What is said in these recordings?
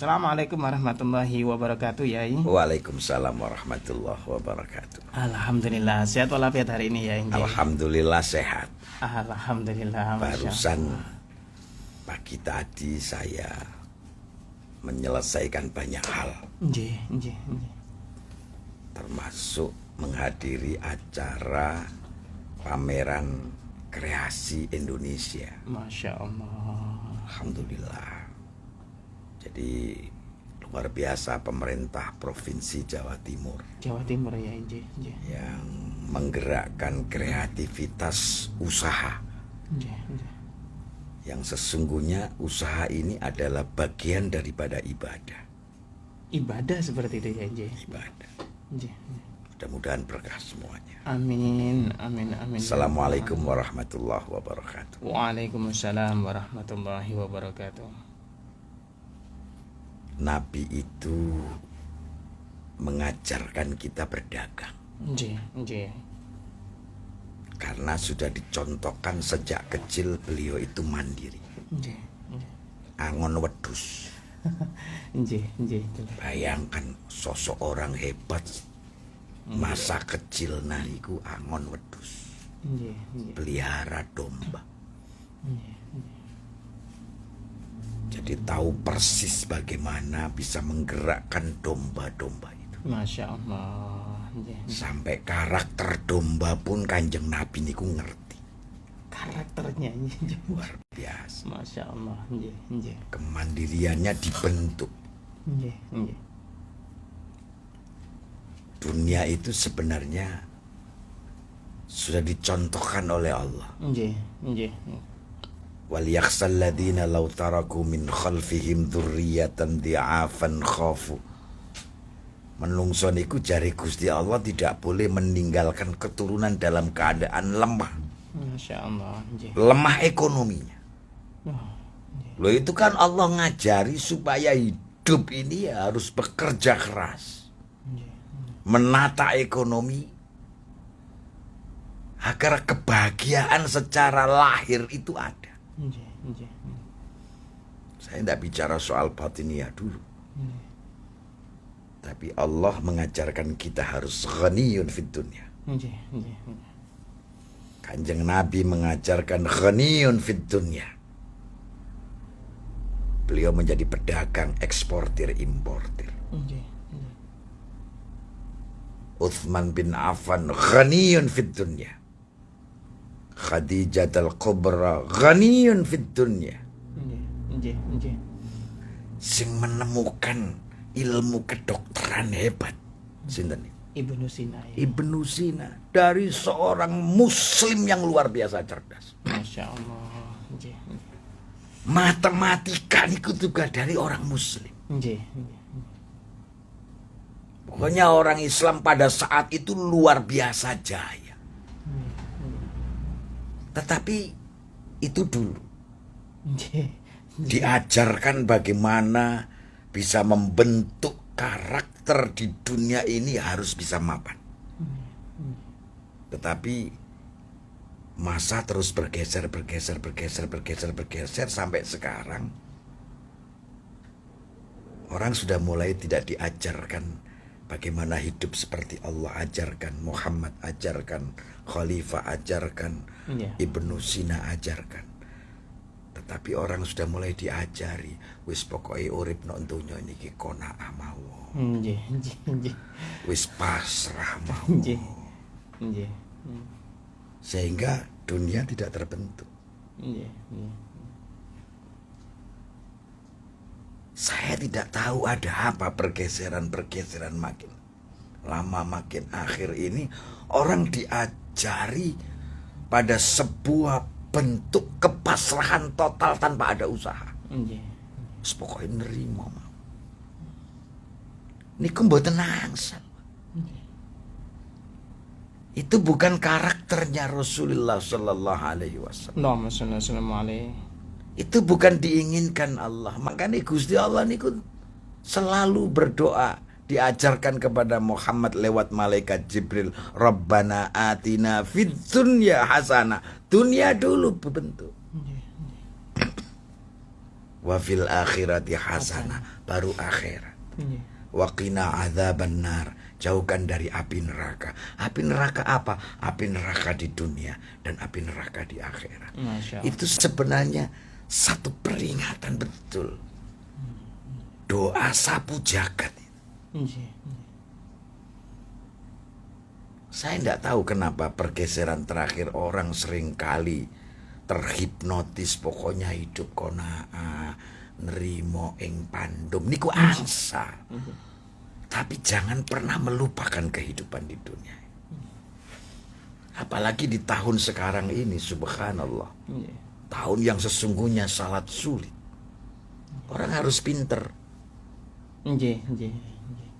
Assalamualaikum warahmatullahi wabarakatuh, Yai. Waalaikumsalam warahmatullahi wabarakatuh. Alhamdulillah sehat walafiat hari ini, Yai. Alhamdulillah sehat. Alhamdulillah. Masya Barusan Allah. pagi tadi saya menyelesaikan banyak hal, Nggih, nggih, nggih. termasuk menghadiri acara pameran kreasi Indonesia. Masya Allah. Alhamdulillah. Jadi luar biasa pemerintah Provinsi Jawa Timur Jawa Timur, Yai. Nggih, nggih. yang menggerakkan kreativitas usaha. Nggih, nggih. Yang sesungguhnya usaha ini adalah bagian daripada ibadah. Ibadah seperti itu, Yai. Nggih. Ibadah. Nggih, nggih. Mudah-mudahan berkah semuanya. Amin, amin, amin. Assalamualaikum warahmatullahi wabarakatuh. Waalaikumsalam warahmatullahi wabarakatuh. Nabi itu mengajarkan kita berdagang Nggih, nggih. karena sudah dicontohkan sejak kecil beliau itu mandiri. Nggih, nggih. Angon wedhus. Nggih, nggih. Bayangkan sosok orang hebat masa kecil iku angon wedhus. Nggih, nggih. Pelihara domba. Nggih. Jadi tahu persis bagaimana bisa menggerakkan domba-domba itu. Masya Allah. Nggih. Sampai karakter domba pun Kanjeng Nabi niku ngerti. Karakternya, nggih. Luar biasa. Masya Allah. Nggih, nggih. Kemandiriannya dibentuk. Nggih, nggih. Dunia itu sebenarnya sudah dicontohkan oleh Allah. Nggih, nggih. Wal yakhsal ladzina law taraku min khalfihim dzurriyyatan dhi'afan khafu. Menungso niku jari Gusti Allah tidak boleh meninggalkan keturunan dalam keadaan lemah. Masya Allah. Nggih. Lemah ekonominya. Oh, Loh itu kan Allah ngajari supaya hidup ini harus bekerja keras. nggih. Menata ekonomi agar kebahagiaan secara lahir itu ada. Nggih, nggih. Saya tidak bicara soal batiniah dulu. Nggih. Tapi Allah mengajarkan kita harus ghaniyun fid dunya. Nggih, nggih. Kanjeng Nabi mengajarkan ghaniyun fid dunya. Beliau menjadi pedagang eksportir importir. Nggih, nggih. Uthman bin Affan ghaniyun fid dunya. Khadijah al-Kubra ghaniyun fid dunya. Nggih, nggih, nggih. Sing menemukan ilmu kedokteran hebat. Sinten? Ibnu Sina. Ya. Ibnu Sina, dari seorang muslim yang luar biasa cerdas. Masya Allah. Nggih, nggih. Matematika itu juga dari orang muslim. Nggih, nggih. Pokoknya orang Islam pada saat itu luar biasa jaya. Tetapi itu dulu Nggih. diajarkan bagaimana bisa membentuk karakter di dunia ini harus bisa mapan. Tetapi masa terus bergeser sampai sekarang orang sudah mulai tidak diajarkan bagaimana hidup seperti Allah ajarkan, Muhammad ajarkan, Khalifah ajarkan, Iya. Ibnu Sina ajarkan. Tetapi orang sudah mulai diajari, wis pokoke urip nok donya niki qanaah mawon. Nggih, nggih, nggih. Wis pasrah mawon. Nggih. Nggih. Sehingga dunia tidak terbentuk. Nggih, nggih. Saya tidak tahu ada apa pergeseran makin lama makin akhir ini orang diajari pada sebuah bentuk kepasrahan total tanpa ada usaha. Nggih. Wis pokoke nerima mawon. Niku mboten angsal. Itu bukan karakternya Rasulullah sallallahu alaihi wasallam. Allahumma shalli wa sallim alaihi. Itu bukan diinginkan Allah. Makanya Gusti Allah niku selalu berdoa, diajarkan kepada Muhammad lewat malaikat Jibril, Rabbana atina fid dunya hasanah. Dunia dulu berbentuk. wa fil akhirati hasanah, baru akhirat. Nggih. Wa qina adzabannar, jauhkan dari api neraka. Api neraka apa? Api neraka di dunia dan api neraka di akhirat. Masya Allah. Itu sebenarnya satu peringatan betul. Doa sapu jagat. Nggih. Saya tidak tahu kenapa pergeseran terakhir orang seringkali terhipnotis, pokoknya hidup konaa, nerimo ing pandum niku angsa. Tapi jangan pernah melupakan kehidupan di dunia. Apalagi di tahun sekarang ini, subhanallah. Nggih. Tahun yang sesungguhnya sangat sulit. Orang harus pinter. Nggih, nggih.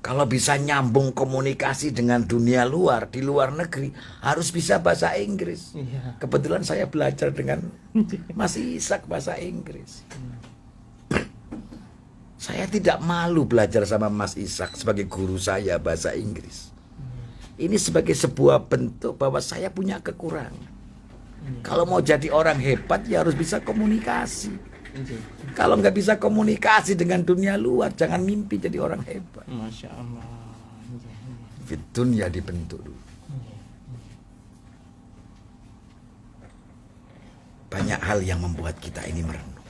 Kalau bisa nyambung komunikasi dengan dunia luar, di luar negeri, harus bisa bahasa Inggris. Iya. Kebetulan saya belajar dengan Mas Ishak bahasa Inggris. Saya tidak malu belajar sama Mas Ishak sebagai guru saya bahasa Inggris. Ini sebagai sebuah bentuk bahwa saya punya kekurangan. Kalau mau jadi orang hebat, ya harus bisa komunikasi. Nggih. Kalau nggak bisa komunikasi dengan dunia luar, jangan mimpi jadi orang hebat. Masya Allah. Nggih. Fit dunya dibentuk dulu. Banyak hal yang membuat kita ini merenung.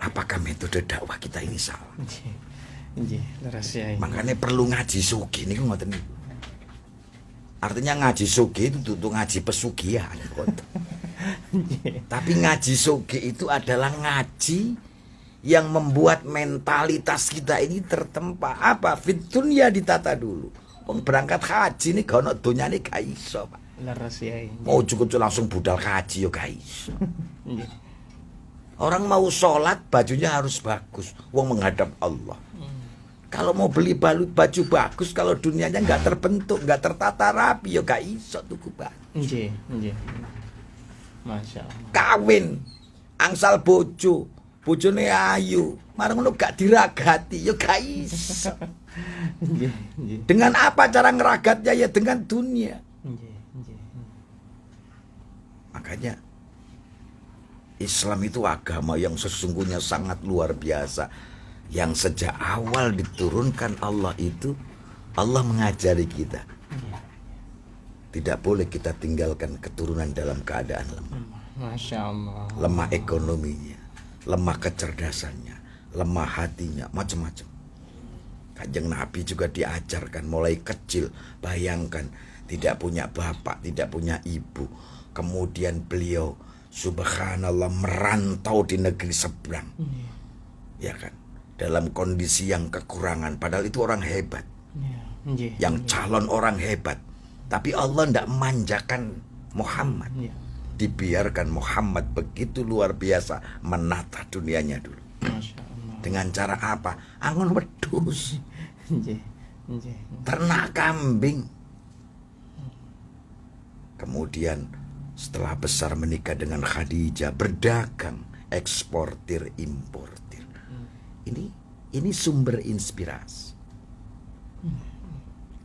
Apakah metode dakwah kita ini salah? Nggih. Nggih, leres ya. Makanya perlu ngaji sugi ini ngoten niku. Artinya ngaji sugi itu untuk ngaji pesugihan. Tapi ngaji sugi itu adalah ngaji yang membuat mentalitas kita ini tertempa. Apa? Fit dunya ditata dulu. Wong berangkat haji ini gak ono donyane gak iso, Pak. Leres ya. Mau cukup langsung budal haji yo gak iso. Nggih. Orang mau sholat bajunya harus bagus, wong menghadap Allah. Kalau mau beli baju bagus, kalau dunianya nggak terbentuk, nggak tertata rapi, ya gak iso tuku baju. Nggih, nggih. Masya Allah. Kawin, angsal bojo, bojone ayu, marang ngono gak diragati, ya gak iso. Nggih, nggih. Dengan apa cara ngeragatnya? Ya dengan dunia. Nggih, nggih. Makanya Islam itu agama yang sesungguhnya sangat luar biasa. Yang sejak awal diturunkan Allah itu, Allah mengajari kita. Tidak boleh kita tinggalkan keturunan dalam keadaan lemah. Masya Allah. Lemah ekonominya, lemah kecerdasannya, lemah hatinya, macam-macam. Kanjeng Nabi juga diajarkan mulai kecil. Bayangkan, tidak punya bapak, tidak punya ibu. Kemudian beliau, subhanallah, merantau di negeri seberang. Ya kan? Dalam kondisi yang kekurangan, padahal itu orang hebat, yang calon orang hebat, tapi Allah tidak memanjakan Muhammad, dibiarkan Muhammad begitu luar biasa menata dunianya dulu. Masya Allah. Dengan cara apa? Angon wedhus, Nggih, nggih. ternak kambing. Kemudian setelah besar menikah dengan Khadijah, berdagang, eksportir, importir. Ini sumber inspirasi.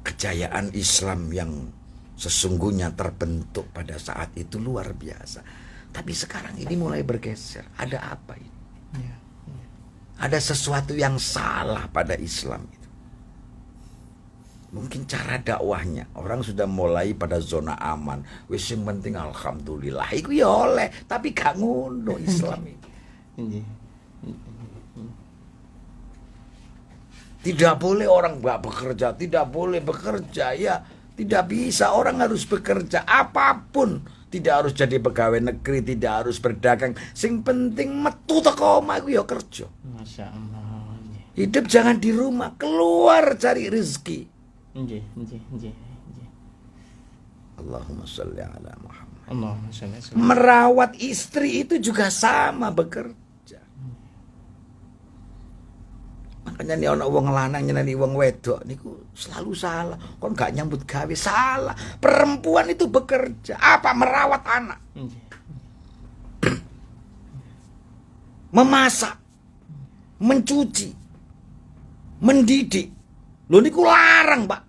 Kejayaan Islam yang sesungguhnya terbentuk pada saat itu luar biasa. Tapi sekarang ini mulai bergeser. Ada apa ini? Ada sesuatu yang salah pada Islam itu. Mungkin cara dakwahnya. Orang sudah mulai pada zona aman. Wis sing penting alhamdulillah. Iku ya oleh, tapi gak ngono Islam ini. Nggih. Tidak boleh orang gak bekerja, tidak boleh bekerja, ya tidak bisa, orang harus bekerja apapun, tidak harus jadi pegawai negeri, tidak harus berdagang, sing penting metu teko omah iku ya kerja. Masya Allah. Hidup jangan di rumah, keluar cari rezeki. Nggih, nggih, nggih, nggih. Allahumma sholli ala Muhammad. Allahumma sholli ala Merawat istri itu juga sama bekerja. Makanya nih ono wong lanang nyeneni wong wedok niku selalu salah. Kon gak nyambut gawe, salah. Perempuan itu bekerja, apa merawat anak. Memasak, mencuci, mendidik. Lho niku larang, Pak.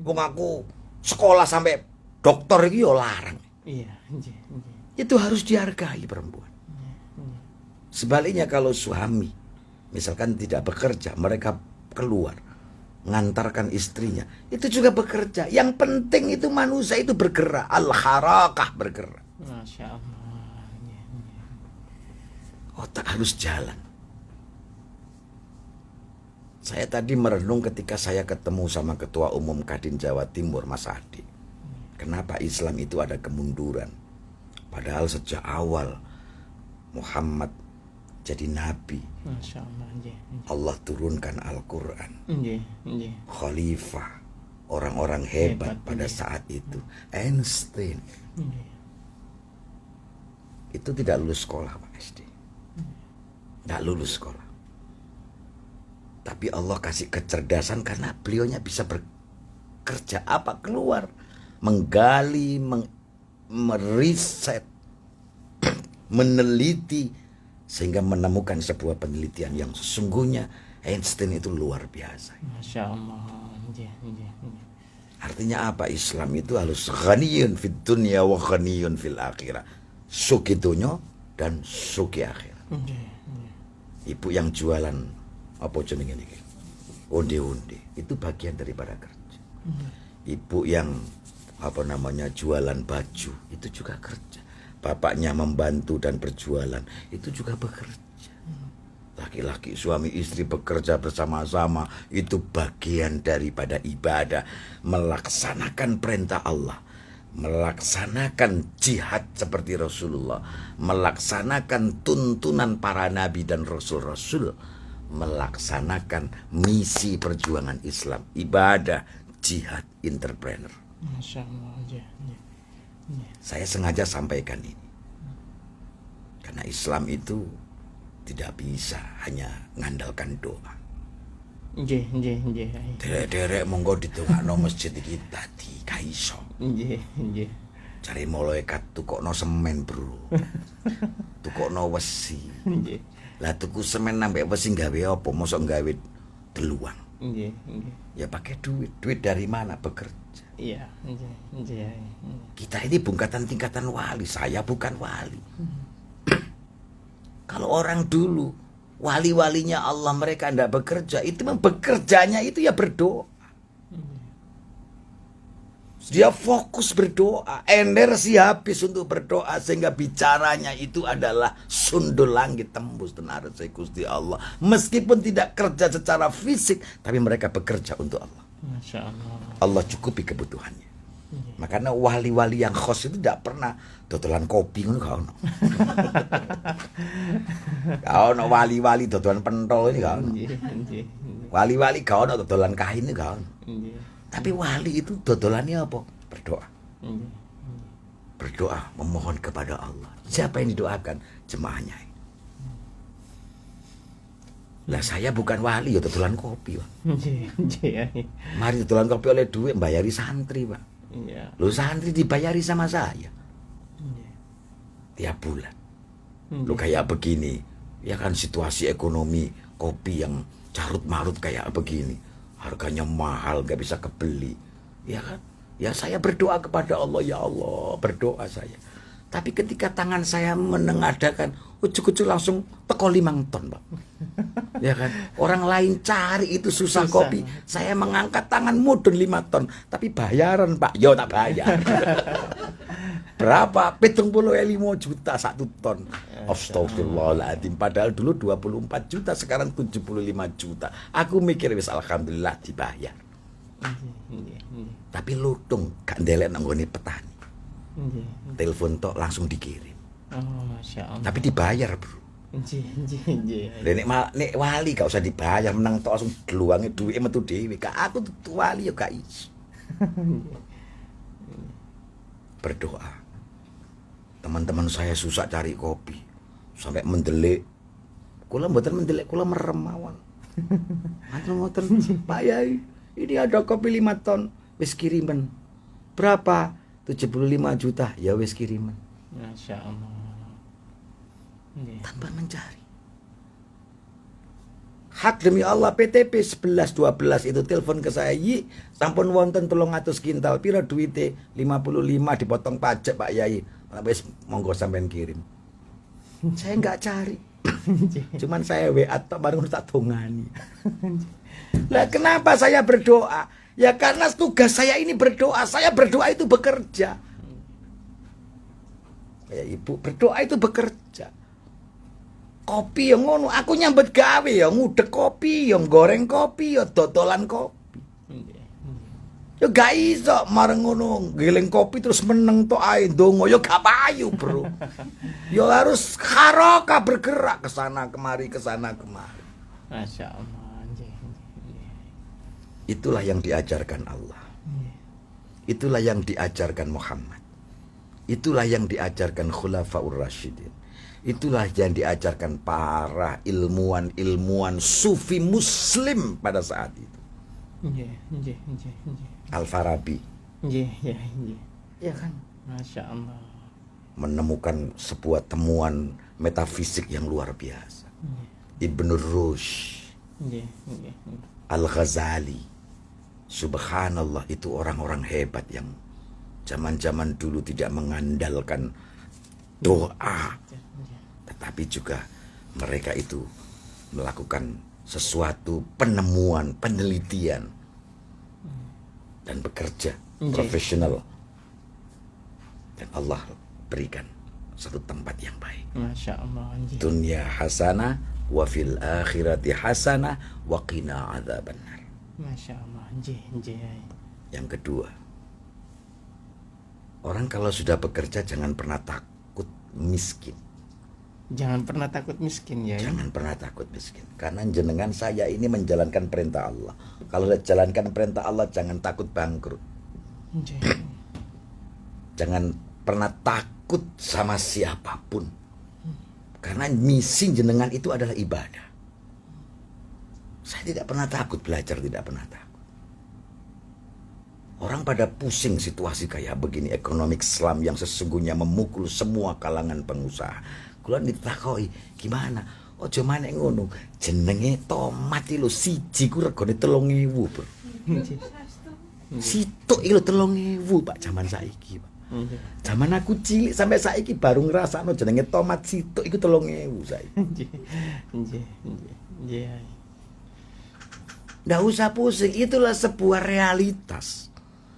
Wong aku sekolah sampai dokter iki yo larang. Iya, nggih, nggih. Itu harus dihargai perempuan. Sebaliknya kalau suami misalkan tidak bekerja, mereka keluar ngantarkan istrinya, itu juga bekerja. Yang penting itu manusia itu bergerak, al-harakah, bergerak. Masya Allah. Otak harus jalan. Saya tadi merenung ketika saya ketemu sama Ketua Umum Kadin Jawa Timur, Mas Adi. Kenapa Islam itu ada kemunduran? Padahal sejak awal Muhammad jadi nabi, Masya Allah. Allah turunkan Al-Quran, Nggih. khalifah, orang-orang hebat pada saat itu. Einstein itu tidak lulus sekolah, Pak SD. Tidak lulus sekolah. Tapi Allah kasih kecerdasan karena beliaunya bisa bekerja apa, keluar, menggali, meriset, meneliti, sehingga menemukan sebuah penelitian yang sesungguhnya Einstein itu luar biasa. Masya Allah. Artinya apa? Islam itu harus ghaniyun fid dunya wa ghaniyun fil akhirah. Suki dunya dan suki akhirat. Ibu yang jualan apa jenenge niki? Onde-onde, itu bagian daripada kerja. Ibu yang jualan baju, itu juga kerja. Bapaknya membantu dan berjualan, itu juga bekerja. Laki-laki suami istri bekerja bersama-sama, itu bagian daripada ibadah, melaksanakan perintah Allah, melaksanakan jihad seperti Rasulullah, melaksanakan tuntunan para nabi dan rasul-rasul, melaksanakan misi perjuangan Islam, ibadah, jihad, entrepreneur. Masya Allah. Saya sengaja sampaikan ini karena Islam itu tidak bisa hanya ngandalkan doa. Nggih. Derek monggo ditungakno masjid iki tadi kaiso. Nggih. Cari malaikat tukokno semen, Bro. Tukokno wesi. Nggih. Lah tuku semen nambah wesi gawe apa? Mosok gawe deluang. Nggih. Ya pakai duit. Duit dari mana? Bekerja. Iya, nggih. Kita ini bukan tingkatan wali. Saya bukan wali. Kalau orang dulu wali-walinya Allah, mereka tidak bekerja, itu memang bekerjanya itu ya berdoa. Dia fokus berdoa, energi habis untuk berdoa, sehingga bicaranya itu adalah sundul langit tembus tenar Gusti Allah. Meskipun tidak kerja secara fisik, tapi mereka bekerja untuk Allah. Masya Allah. Allah cukupi kebutuhannya. Makanya wali-wali yang khos itu tidak pernah dodolan kopi ngono gak ono. Gak ono wali-wali dodolan pentol ini gak ono. Wali-wali gak ono dodolan kain ini gak ono. Tapi wali itu dodolannya apa? Berdoa. Berdoa, memohon kepada Allah. Siapa yang didoakan? Jemaahnya. Lah saya bukan wali ya dodolan kopi, Pak. Mari dodolan kopi oleh duit bayari santri, Pak. Iya. Lu santri dibayari sama saya tiap bulan. Lu kayak begini, ya kan situasi ekonomi kopi yang carut marut kayak begini, harganya mahal, gak bisa kebeli, ya kan? Ya saya berdoa kepada Allah, ya Allah, berdoa saya. Tapi ketika tangan saya menengadakan, ujuk-ujuk langsung teko 5 ton, Pak. Ya kan? Orang lain cari itu susah kopi. Saya mengangkat tangan mudun 5 ton. Tapi bayaran, Pak. Yo tak bayar. Berapa? 75 juta 1 ton. Astagfirullahaladzim. Padahal dulu 24 juta, sekarang 75 juta. Aku mikir wis alhamdulillah dibayar. Tapi lutung gak ndelek nang nggone petani. Telepon tok langsung dikirim. Oh, Masya Allah. Tapi dibayar, Bro. Nek wali gak usah dibayar, menang tok langsung deluange duwike metu dhewe. Aku tuh wali ya gak iso. Berdoa. Teman-teman saya susah cari kopi. Sampai mendelik. Kula mboten mendelik, kula merem mawon. Ngoten, Pak Yai, ini ada kopi 5 ton, wis kiriman. Berapa? 75 juta, ya wis kiriman. Masya Allah. Tanpa mencari. Hak demi Allah, PTP 11-12 itu telepon ke saya, "Yi, sampun wonten 300 kintal, pira duite?" 55 dipotong pajak, Pak Yai. Wis monggo sampean kirim. Saya enggak cari. Cuman saya WA tok baru tak tongani. Lah kenapa saya berdoa? Ya karena tugas saya ini berdoa. Saya berdoa itu bekerja. Ya ibu, berdoa itu bekerja. Kopi yang ngono, aku nyambet gawe ya ngudek kopi, yang goreng kopi, ya dodolan kopi. Ya gak iso mareng ngono giling kopi terus meneng tok ae ndonga, ya gak payu, Bro. Ya harus haroka bergerak ke sana kemari, ke sana kemari. Masya Allah. Itulah yang diajarkan Allah. Itulah yang diajarkan Muhammad. Itulah yang diajarkan Khulafaur Rasyidin. Itulah yang diajarkan para ilmuwan sufi muslim pada saat itu. Al-Farabi. Ya kan? Masya Allah. Menemukan sebuah temuan metafisik yang luar biasa. Ibnu Rushd. Al-Ghazali. Subhanallah, itu orang-orang hebat yang zaman-zaman dulu tidak mengandalkan doa, tetapi juga mereka itu melakukan sesuatu penemuan, penelitian, dan bekerja profesional. Dan Allah berikan satu tempat yang baik. Masya Allah. Dunya hasanah wa fil akhirati hasanah wa qina adzabannar. Masya Allah. Yang kedua, orang kalau sudah bekerja jangan pernah takut miskin. Jangan pernah takut miskin ya. Jangan pernah takut miskin. Karena jenengan saya ini menjalankan perintah Allah. Kalau sudah jalankan perintah Allah jangan takut bangkrut. Jangan pernah takut sama siapapun. Karena misi jenengan itu adalah ibadah. Saya tidak pernah takut belajar, tidak pernah takut. Orang pada pusing situasi kayak begini, ekonomi Islam yang sesungguhnya memukul semua kalangan pengusaha. Kula ditakoi, gimana? Ojo manek ngono. Jenenge tomat iki lho siji ku regane 3.000, Bro. Situk iki lho 3.000, Pak, zaman saiki, Pak. Zaman aku cilik sampai saiki baru ngrasakno jenenge tomat situk iku 3.000 saiki. Nggak usah pusing, itulah sebuah realitas.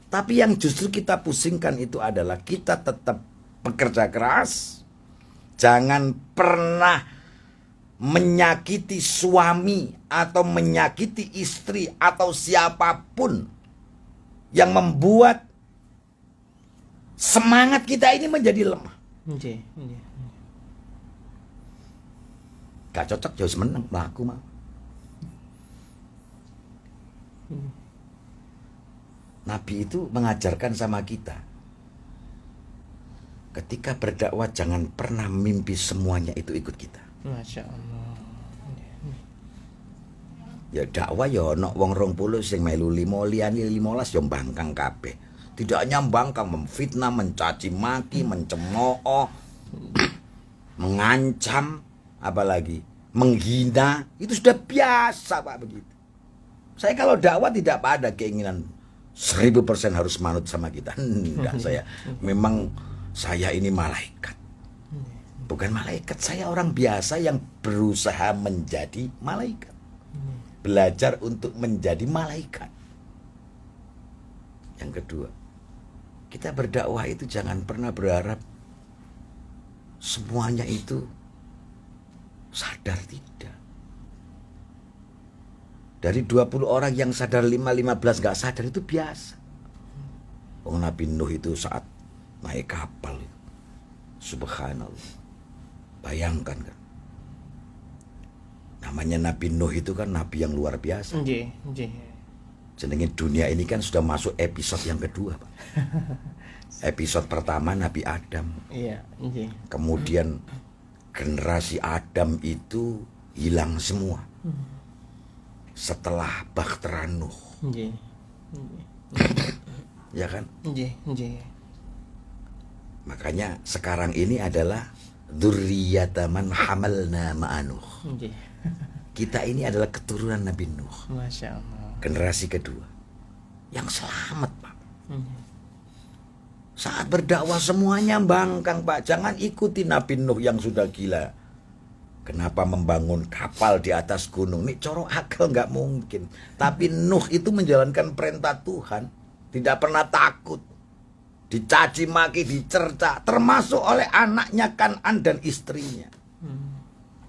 Tapi yang justru kita pusingkan itu adalah kita tetap bekerja keras. Jangan pernah menyakiti suami atau menyakiti istri atau siapapun yang membuat semangat kita ini menjadi lemah. Gak cocok jauh meneng mlaku mah. Nabi itu mengajarkan sama kita, ketika berdakwah jangan pernah mimpi semuanya itu ikut kita. Masya Allah. Ya dakwah ya ono wong 20 sing melu 5 liyane 15 ya mbangkang kabeh. Tidak hanya mbangkang, memfitnah, mencaci maki, mencemooh, mengancam, apalagi menghina, itu sudah biasa, Pak, begitu. Saya kalau dakwah tidak ada keinginan 1000% harus manut sama kita. Enggak, memang saya ini malaikat. Bukan malaikat, saya orang biasa yang berusaha menjadi malaikat. Belajar untuk menjadi malaikat. Yang kedua, kita berdakwah itu jangan pernah berharap semuanya itu sadar, tidak. Dari 20 orang yang sadar 15 gak sadar itu biasa. Nabi Nuh itu saat naik kapal, subhanallah. Bayangkan kan. Namanya Nabi Nuh itu kan nabi yang luar biasa. Jenenge dunia ini kan sudah masuk episode yang kedua, Pak. Episode pertama Nabi Adam. Iya, kemudian generasi Adam itu hilang semua. Setelah Bahtera Nuh. Ya kan? Makanya sekarang ini adalah dzurriyyata man hamalna ma'anuh. Kita ini adalah keturunan Nabi Nuh. Masya Allah. Generasi kedua yang selamat, Pak. Saat berdakwah semuanya bangkang, Pak. Jangan ikuti Nabi Nuh yang sudah gila. Kenapa membangun kapal di atas gunung? Ini corok akal nggak mungkin. Tapi Nuh itu menjalankan perintah Tuhan. Tidak pernah takut. Dicaci maki, dicerca. Termasuk oleh anaknya Kan'an dan istrinya.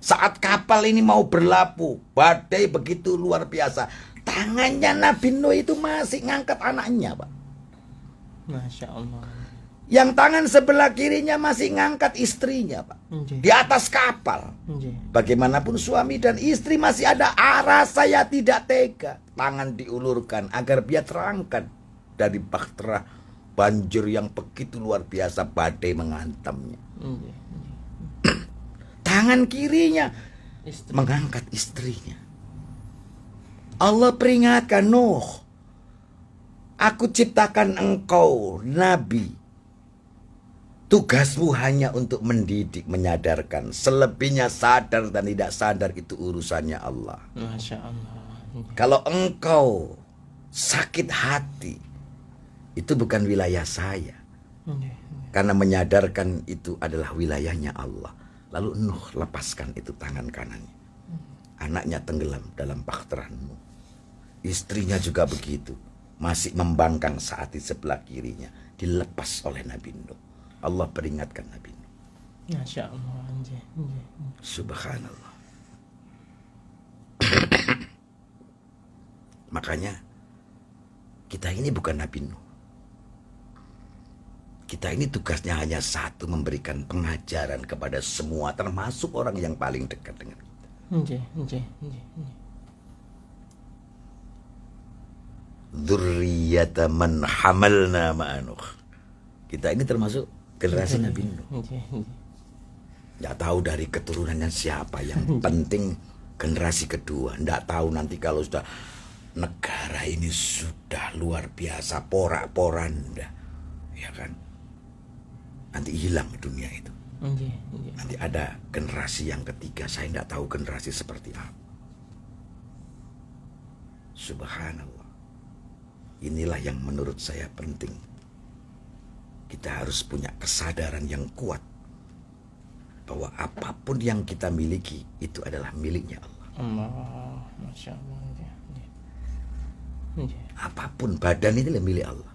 Saat kapal ini mau berlabuh, badai begitu luar biasa. Tangannya Nabi Nuh itu masih ngangkat anaknya, Pak. Masya Allah. Yang tangan sebelah kirinya masih ngangkat istrinya, Pak. Nggih. Di atas kapal. Nggih. Bagaimanapun suami dan istri masih ada saya tidak tega. Tangan diulurkan agar dia terangkat dari bahtera banjir yang begitu luar biasa, badai menghantamnya. Nggih. Tangan kirinya Istri. mengangkat istrinya. Allah peringatkan, Nuh, aku ciptakan engkau Nabi. Tugasmu hanya untuk mendidik, menyadarkan. Selebihnya sadar dan tidak sadar itu urusannya Allah. Masya Allah. Nggih. Kalau engkau sakit hati, itu bukan wilayah saya. Nggih. Karena menyadarkan itu adalah wilayahnya Allah. Lalu Nuh lepaskan itu tangan kanannya. Anaknya tenggelam dalam bahtera Nuh. Istrinya juga begitu. Masih membangkang saat di sebelah kirinya. Dilepas oleh Nabi Nuh. Allah peringatkan Nabi Nuh. Masya Allah. Nggih. Nggih. Subhanallah. Makanya kita ini bukan Nabi Nuh. Kita ini tugasnya hanya satu, memberikan pengajaran kepada semua, termasuk orang yang paling dekat dengan kita. Nggih. Nggih. Nggih. Nggih. Dzurriyyata man hamalna ma'a Nuh. Kita ini termasuk generasi Nabi Nuh. Nggih. Nggih. Nggak tahu dari keturunannya siapa. Yang penting generasi kedua. Nggak tahu nanti kalau sudah negara ini sudah luar biasa, porak-poranda, ya kan? Nanti hilang dunia itu. Nggih. Nggih. Nanti ada generasi yang ketiga. Saya nggak tahu generasi seperti apa. Subhanallah. Inilah yang menurut saya penting. Kita harus punya kesadaran yang kuat bahwa apapun yang kita miliki itu adalah miliknya Allah. Allah. Masya Allah. Nggih. Nggih. Nggih. Apapun badan ini adalah milik Allah.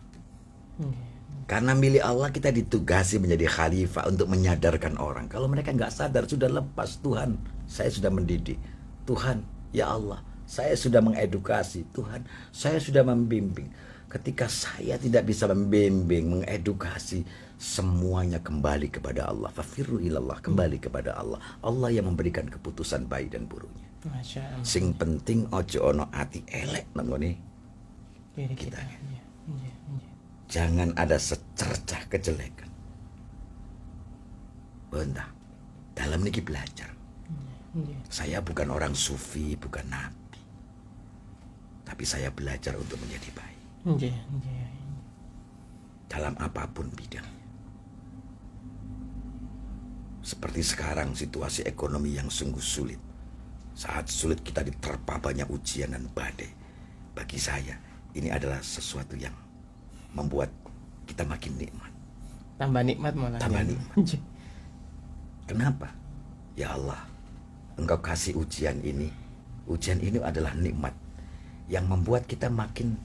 Nggih. Karena milik Allah kita ditugasi menjadi khalifah untuk menyadarkan orang. Kalau mereka nggak sadar sudah lepas. Tuhan, saya sudah mendidik. Tuhan, ya Allah, saya sudah mengedukasi. Tuhan, saya sudah membimbing. Ketika saya tidak bisa membimbing, mengedukasi, semuanya kembali kepada Allah. Fafirru ilallah, kembali kepada Allah. Allah yang memberikan keputusan baik dan buruknya. Masya Allah. Sing penting ojo ono ati elek nangone. Diri kita. kita. Nggih. Nggih. Nggih. Jangan ada secercah kejelekan. Benda, dalam niki belajar. Nggih. Saya bukan orang sufi, bukan nabi. Tapi saya belajar untuk menjadi baik. Nggih. Nggih. Dalam apapun bidangnya. Seperti sekarang situasi ekonomi yang sungguh sulit. Saat sulit kita diterpa banyak ujian dan badai. Bagi saya, ini adalah sesuatu yang membuat kita makin nikmat. Tambah nikmat malah. Tambah ya. nikmat. Nggih. Kenapa? Ya Allah, Engkau kasih ujian ini. Ujian ini adalah nikmat yang membuat kita makin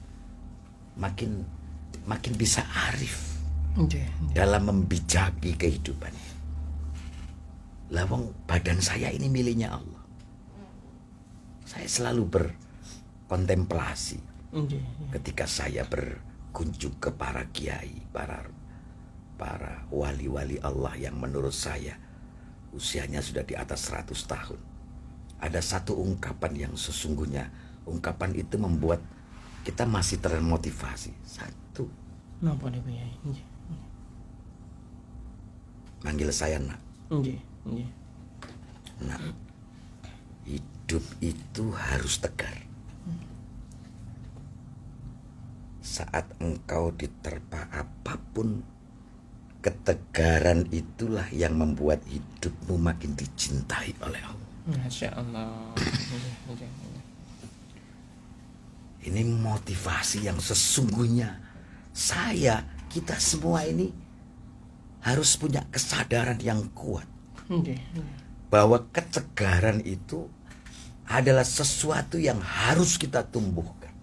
bisa arif Nggih. dalam membijaki kehidupan. Lawang badan saya ini miliknya Allah. Saya selalu berkontemplasi Nggih. ketika saya berkunjung ke para kiai, para wali-wali Allah yang menurut saya usianya sudah di atas 100 tahun. Ada satu ungkapan yang sesungguhnya ungkapan itu membuat kita masih termotivasi. Satu, Napa niku Yai? Nggih. manggil saya nak. Nggih. Nggih. Nak, hidup itu harus tegar. Saat engkau diterpa apapun, ketegaran itulah yang membuat hidupmu makin dicintai oleh Allah. Masya Allah. Nggih. Nggih. Nggih. Ini motivasi yang sesungguhnya kita semua ini harus punya kesadaran yang kuat. Nggih. bahwa ketegaran itu adalah sesuatu yang harus kita tumbuhkan.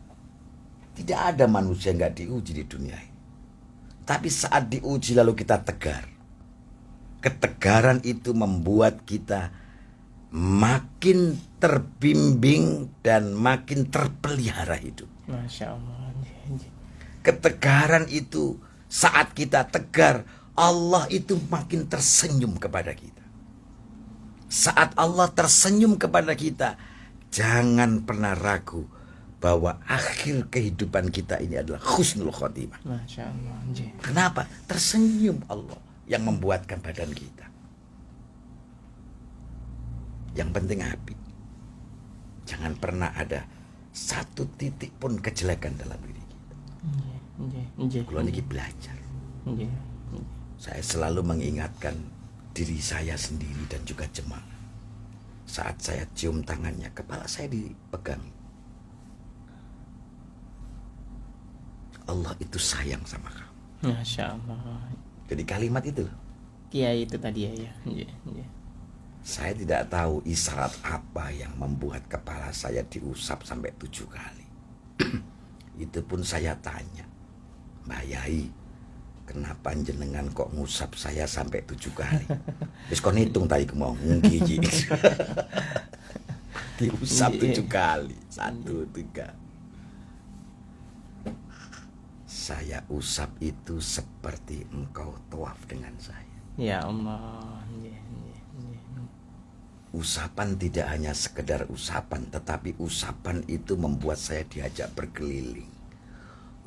Tidak ada manusia yang gak diuji di dunia ini. Tapi saat diuji lalu kita tegar. Ketegaran itu membuat kita makin terbimbing dan makin terpelihara hidup. Masya Allah. Ketegaran itu saat kita tegar, Allah itu makin tersenyum kepada kita. Saat Allah tersenyum kepada kita, jangan pernah ragu bahwa akhir kehidupan kita ini adalah husnul khotimah. Masya Allah. Kenapa? Tersenyum Allah yang membuatkan badan kita. Yang penting api. Jangan pernah ada satu titik pun kejelekan dalam diri kita. Kalau niki belajar. Saya selalu mengingatkan diri saya sendiri dan juga jemaah. Saat saya cium tangannya, kepala saya dipegang. Allah itu sayang sama kamu. Masya Allah. Jadi kalimat itu. Kiai itu tadi ya. Saya tidak tahu isyarat apa yang membuat kepala saya diusap sampai 7 kali. Itu pun saya tanya, Mbak Yai, kenapa jenengan kok ngusap saya sampai 7 kali? Terus kau hitung tadi mau ngiji. Diusap 7 kali. 1, 3. Saya usap itu seperti engkau tawaf dengan saya. Ya Allah. Usapan tidak hanya sekedar usapan, tetapi usapan itu membuat saya diajak berkeliling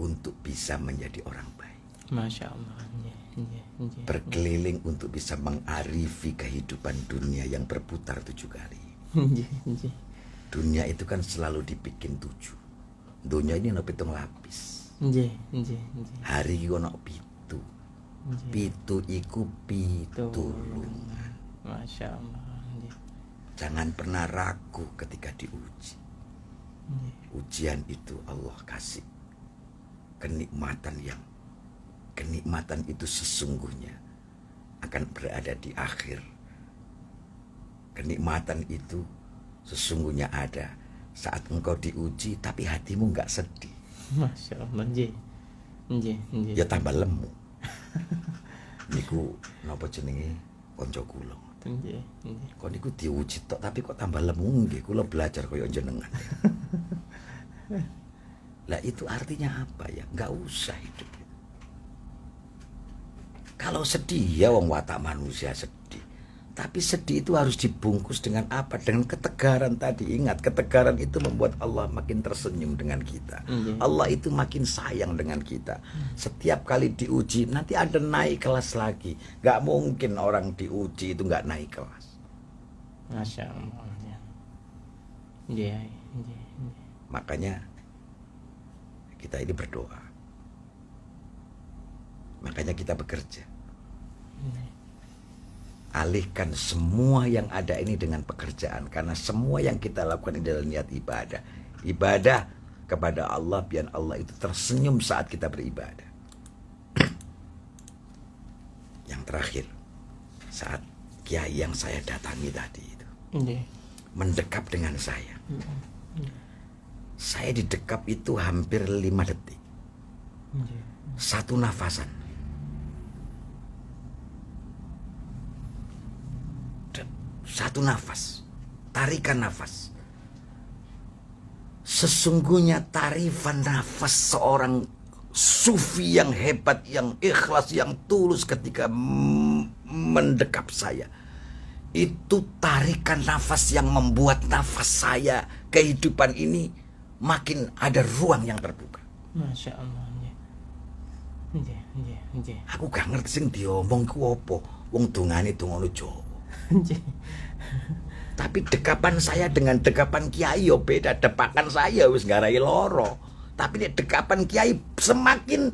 untuk bisa menjadi orang baik. Masya Allah. Berkeliling untuk bisa mengarifi kehidupan dunia yang berputar 7 kali. Dunia itu kan selalu dibikin 7. Dunia ini ada 7 lapis. Hari ini ada 7. 7 iku pitulungan. Masya Allah. Jangan pernah ragu ketika diuji. Ujian itu Allah kasih kenikmatan itu sesungguhnya akan berada di akhir. Kenikmatan itu sesungguhnya ada saat engkau diuji tapi hatimu enggak sedih. Masya Allah. Ya tambah lemu. Niku napa jenenge kanca kula. Kok niku diuji tok tapi kok tambah lemu nggih, kula belajar kaya jenengan. Lah itu artinya apa ya? Enggak usah hidup. Kalau sedih ya wong watak manusia sedih. Tapi sedih itu harus dibungkus dengan apa? Dengan ketegaran tadi. Ingat, ketegaran itu membuat Allah makin tersenyum dengan kita. Allah itu makin sayang dengan kita. Setiap kali diuji, nanti ada naik kelas lagi. Gak mungkin orang diuji itu gak naik kelas. Masya Allah. Makanya kita ini berdoa. Makanya kita bekerja. Alihkan semua yang ada ini dengan pekerjaan, karena semua yang kita lakukan ini adalah niat ibadah. Ibadah kepada Allah biar Allah itu tersenyum saat kita beribadah. Yang terakhir, saat kiai yang saya datangi tadi itu mendekap dengan saya. Saya didekap itu hampir 5 detik. 1 nafasan. Satu nafas, tarikan nafas. Sesungguhnya tarikan nafas seorang sufi yang hebat, yang ikhlas, yang tulus ketika mendekap saya. Itu tarikan nafas yang membuat nafas saya, kehidupan ini makin ada ruang yang terbuka. Masya Allah. Aku gak ngerti sing diomong ku apa. Wong dongane dongono Jawa. Tapi dekapan saya dengan dekapan kiai yo beda. Depakan saya wis ngarai loro. Tapi nek dekapan kiai semakin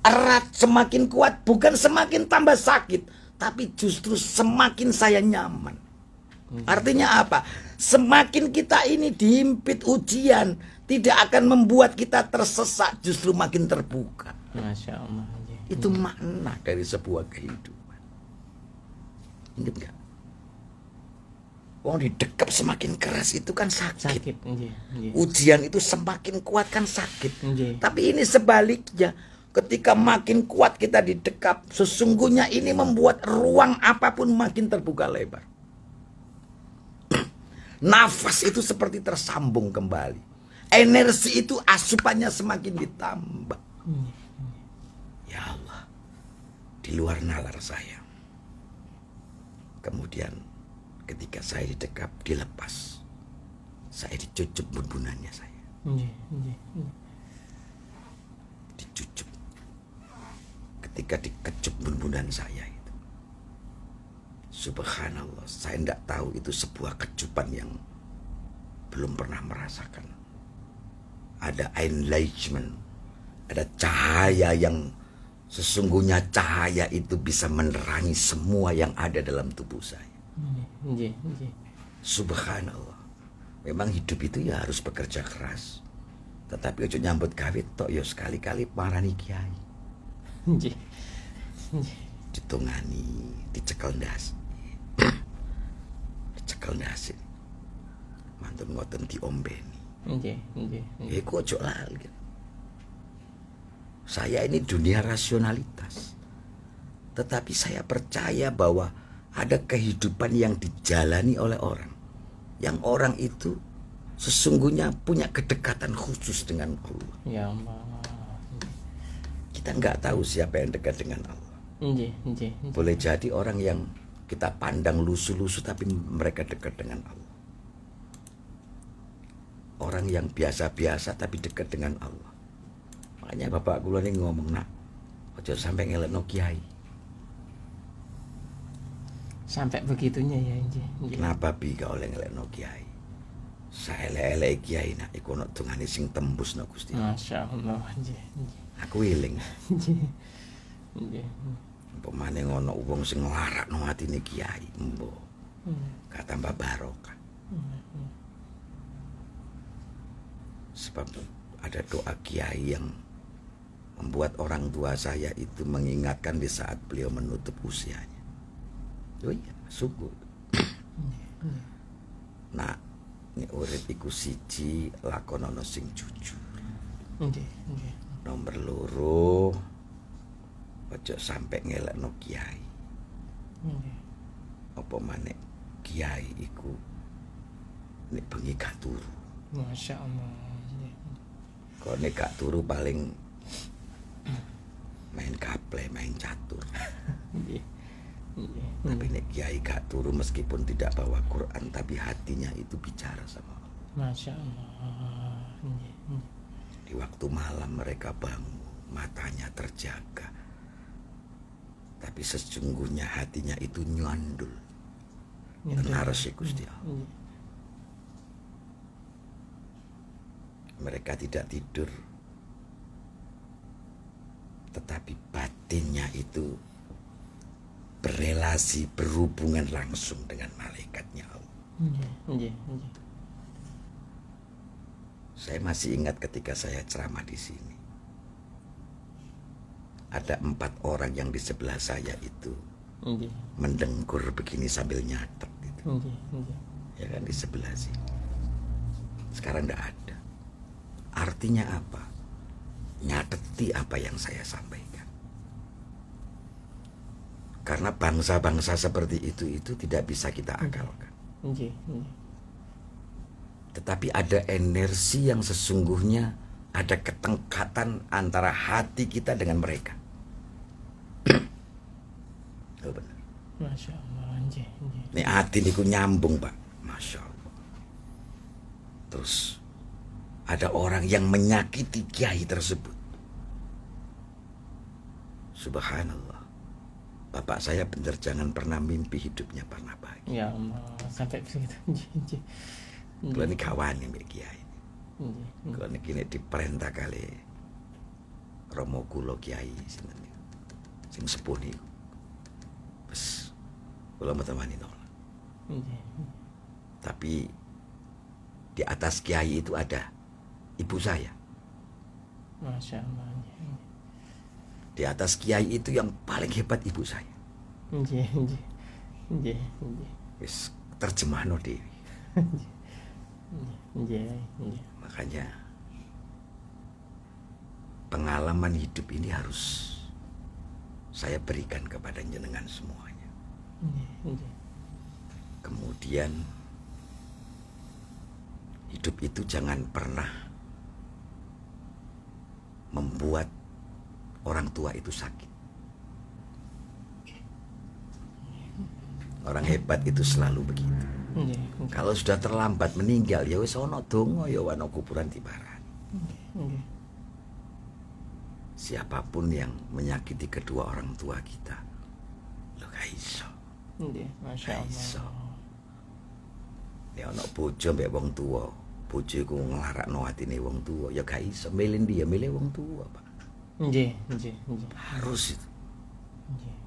erat, semakin kuat, bukan semakin tambah sakit, tapi justru semakin saya nyaman. Artinya apa? Semakin kita ini dihimpit ujian, tidak akan membuat kita tersesat, justru makin terbuka. Masya Allah. Itu makna dari sebuah kehidupan. Ingat gak? Wong didekap semakin keras itu kan sakit. Sakit, nggih, nggih. Ujian itu semakin kuat kan sakit. Nggih. Tapi ini sebaliknya. Ketika makin kuat kita didekap, sesungguhnya ini membuat ruang apapun makin terbuka lebar. Nafas itu seperti tersambung kembali. Energi itu asupannya semakin ditambah. Ya Allah, di luar nalar saya. Kemudian ketika saya didekap, dilepas. Saya dicucup bun-bunannya saya. Dicucup. Ketika dikecup bun-bunan saya itu, subhanallah, saya tidak tahu itu sebuah kecupan yang belum pernah merasakan. Ada enlightenment, ada cahaya yang sesungguhnya cahaya itu bisa menerangi semua yang ada dalam tubuh saya. Subhanallah. Memang hidup itu ya harus bekerja keras. Tetapi ojo nyambut gawe tok ya sekali-kali parani kiai. Ditungani, dicekel ndas. Dicekel ndas. Mantun ngoten diombeni. Iku ojo lali. Saya ini dunia rasionalitas. Tetapi saya percaya bahwa ada kehidupan yang dijalani oleh orang. Yang orang itu sesungguhnya punya kedekatan khusus dengan Allah. Ya Allah. Kita nggak tahu siapa yang dekat dengan Allah. Boleh jadi orang yang kita pandang lusu-lusu tapi mereka dekat dengan Allah. Orang yang biasa-biasa tapi dekat dengan Allah. Makanya bapak kula ini ngomong, nak, ojo sampai ngelekno kiai. Sampai begitunya ya, Kenapa bi gak oleh ngelekno kiai? Saya elek-elek kiai nak iku ono dongane sing tembus no Gusti. Masyaallah, Aku eling. Nggih. Pemane ngono wong sing nglarakno atine kiai, mbok. Gak tambah barokah. Sebab ada doa kiai yang membuat orang tua saya itu mengingatkan di saat beliau menutup usianya. Oh iya, sungguh. Nah, ini urip iku siji lakonono sing jujur. Nomor loro, ojo sampai ngelekno kiai. Apa maneh kiai iku nek bengi gak turu. Masya Allah. Kok nek gak turu paling main kaple, main catur. Tapi nek kiai gak turu meskipun tidak bawa Quran, tapi hatinya itu bicara sama Allah. Masya Allah. Di waktu malam mereka bangun, matanya terjaga, tapi sesungguhnya hatinya itu nyandul. Tenar sih Gusti Allah. Mereka tidak tidur, tetapi batinnya itu berelasi, berhubungan langsung dengan malaikatnya Allah. Saya masih ingat ketika saya ceramah di sini, ada 4 orang yang di sebelah saya itu mendengkur begini sambil nyatet gitu. Ya kan, di sebelah sini. Sekarang tidak ada. Artinya apa? Nyateti apa yang saya sampaikan. Karena bangsa-bangsa seperti itu tidak bisa kita akalkan. Tetapi ada energi yang sesungguhnya ada ketengkatan antara hati kita dengan mereka. Oh benar. Masya Allah. Ini hati niku nyambung Pak. Masya Allah. Terus ada orang yang menyakiti kiai tersebut. Subhanallah. Bapak saya benar jangan pernah mimpi hidupnya pernah bahagia. Ya Allah, sampai begitu. Kalau ini kawan yang kiai. Kalau ini kini diperintah kali Romo Kulo kiai sing sepuh nih. Bes, kalau mau temani nolak. Tapi di atas kiai itu ada ibu saya. Masya Allah. Di atas kiai itu yang paling hebat ibu saya. Wis terjemahno dhewe. Nggih, nggih. Makanya pengalaman hidup ini harus saya berikan kepada jenengan semuanya. Nggih. Kemudian hidup itu jangan pernah membuat orang tua itu sakit. Orang hebat itu selalu begitu. Kalau sudah terlambat meninggal, ya wis ana donga ya ana kuburan tibaran. Siapapun yang menyakiti kedua orang tua kita, lo gak iso. Masya Allah. Ya ana bojo mbek wong tuwa, bojo iku nglarakno atine wong tuwa, ya gak iso. Milih dia, milih wong tuwa, Pak. Nggih. Harus itu. Nggih.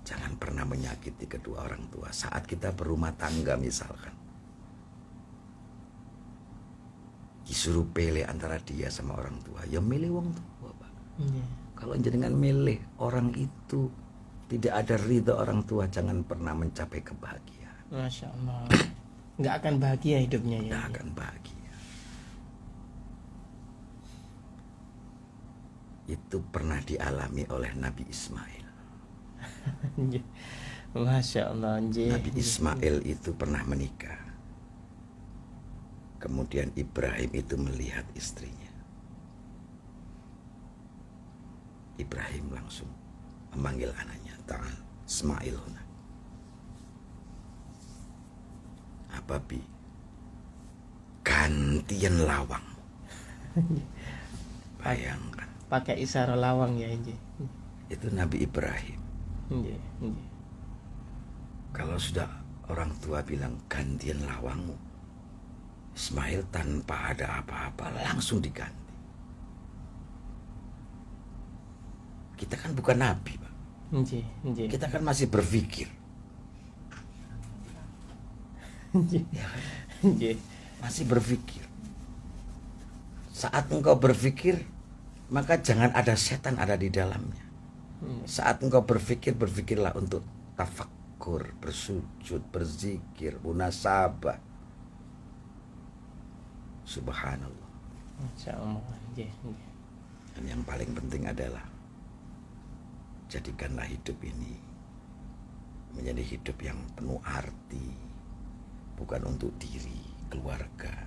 Jangan pernah menyakiti kedua orang tua. Saat kita berumah tangga misalkan, disuruh pilih antara dia sama orang tua, ya milih wong tua, Pak. Kalau jenengan milih orang itu tidak ada ridho orang tua, jangan pernah mencapai kebahagiaan. Masya Allah. Nggak akan bahagia hidupnya ya. Nggak akan bahagia. Itu pernah dialami oleh Nabi Ismail. Masya Allah. Nabi Ismail itu pernah menikah. Kemudian Ibrahim itu melihat istrinya. Ibrahim langsung memanggil anaknya, Ta'al Ismail huna. Apa bi? Gantian lawang. Bayangkan. Pakai isyarat lawang ya ini. Itu Nabi Ibrahim. Nggih. Kalau sudah orang tua bilang gantian lawangmu, Ismail tanpa ada apa-apa langsung diganti. Kita kan bukan nabi, Pak. Nggih. Kita kan masih berpikir. Ya kan? Nggih. Masih berpikir. Saat engkau berpikir, maka jangan ada setan ada di dalamnya. Saat engkau berpikir, berpikirlah untuk tafakkur, bersujud, berzikir, munasabah. Subhanallah. Masya Allah. Dan yang paling penting adalah jadikanlah hidup ini menjadi hidup yang penuh arti, bukan untuk diri, keluarga,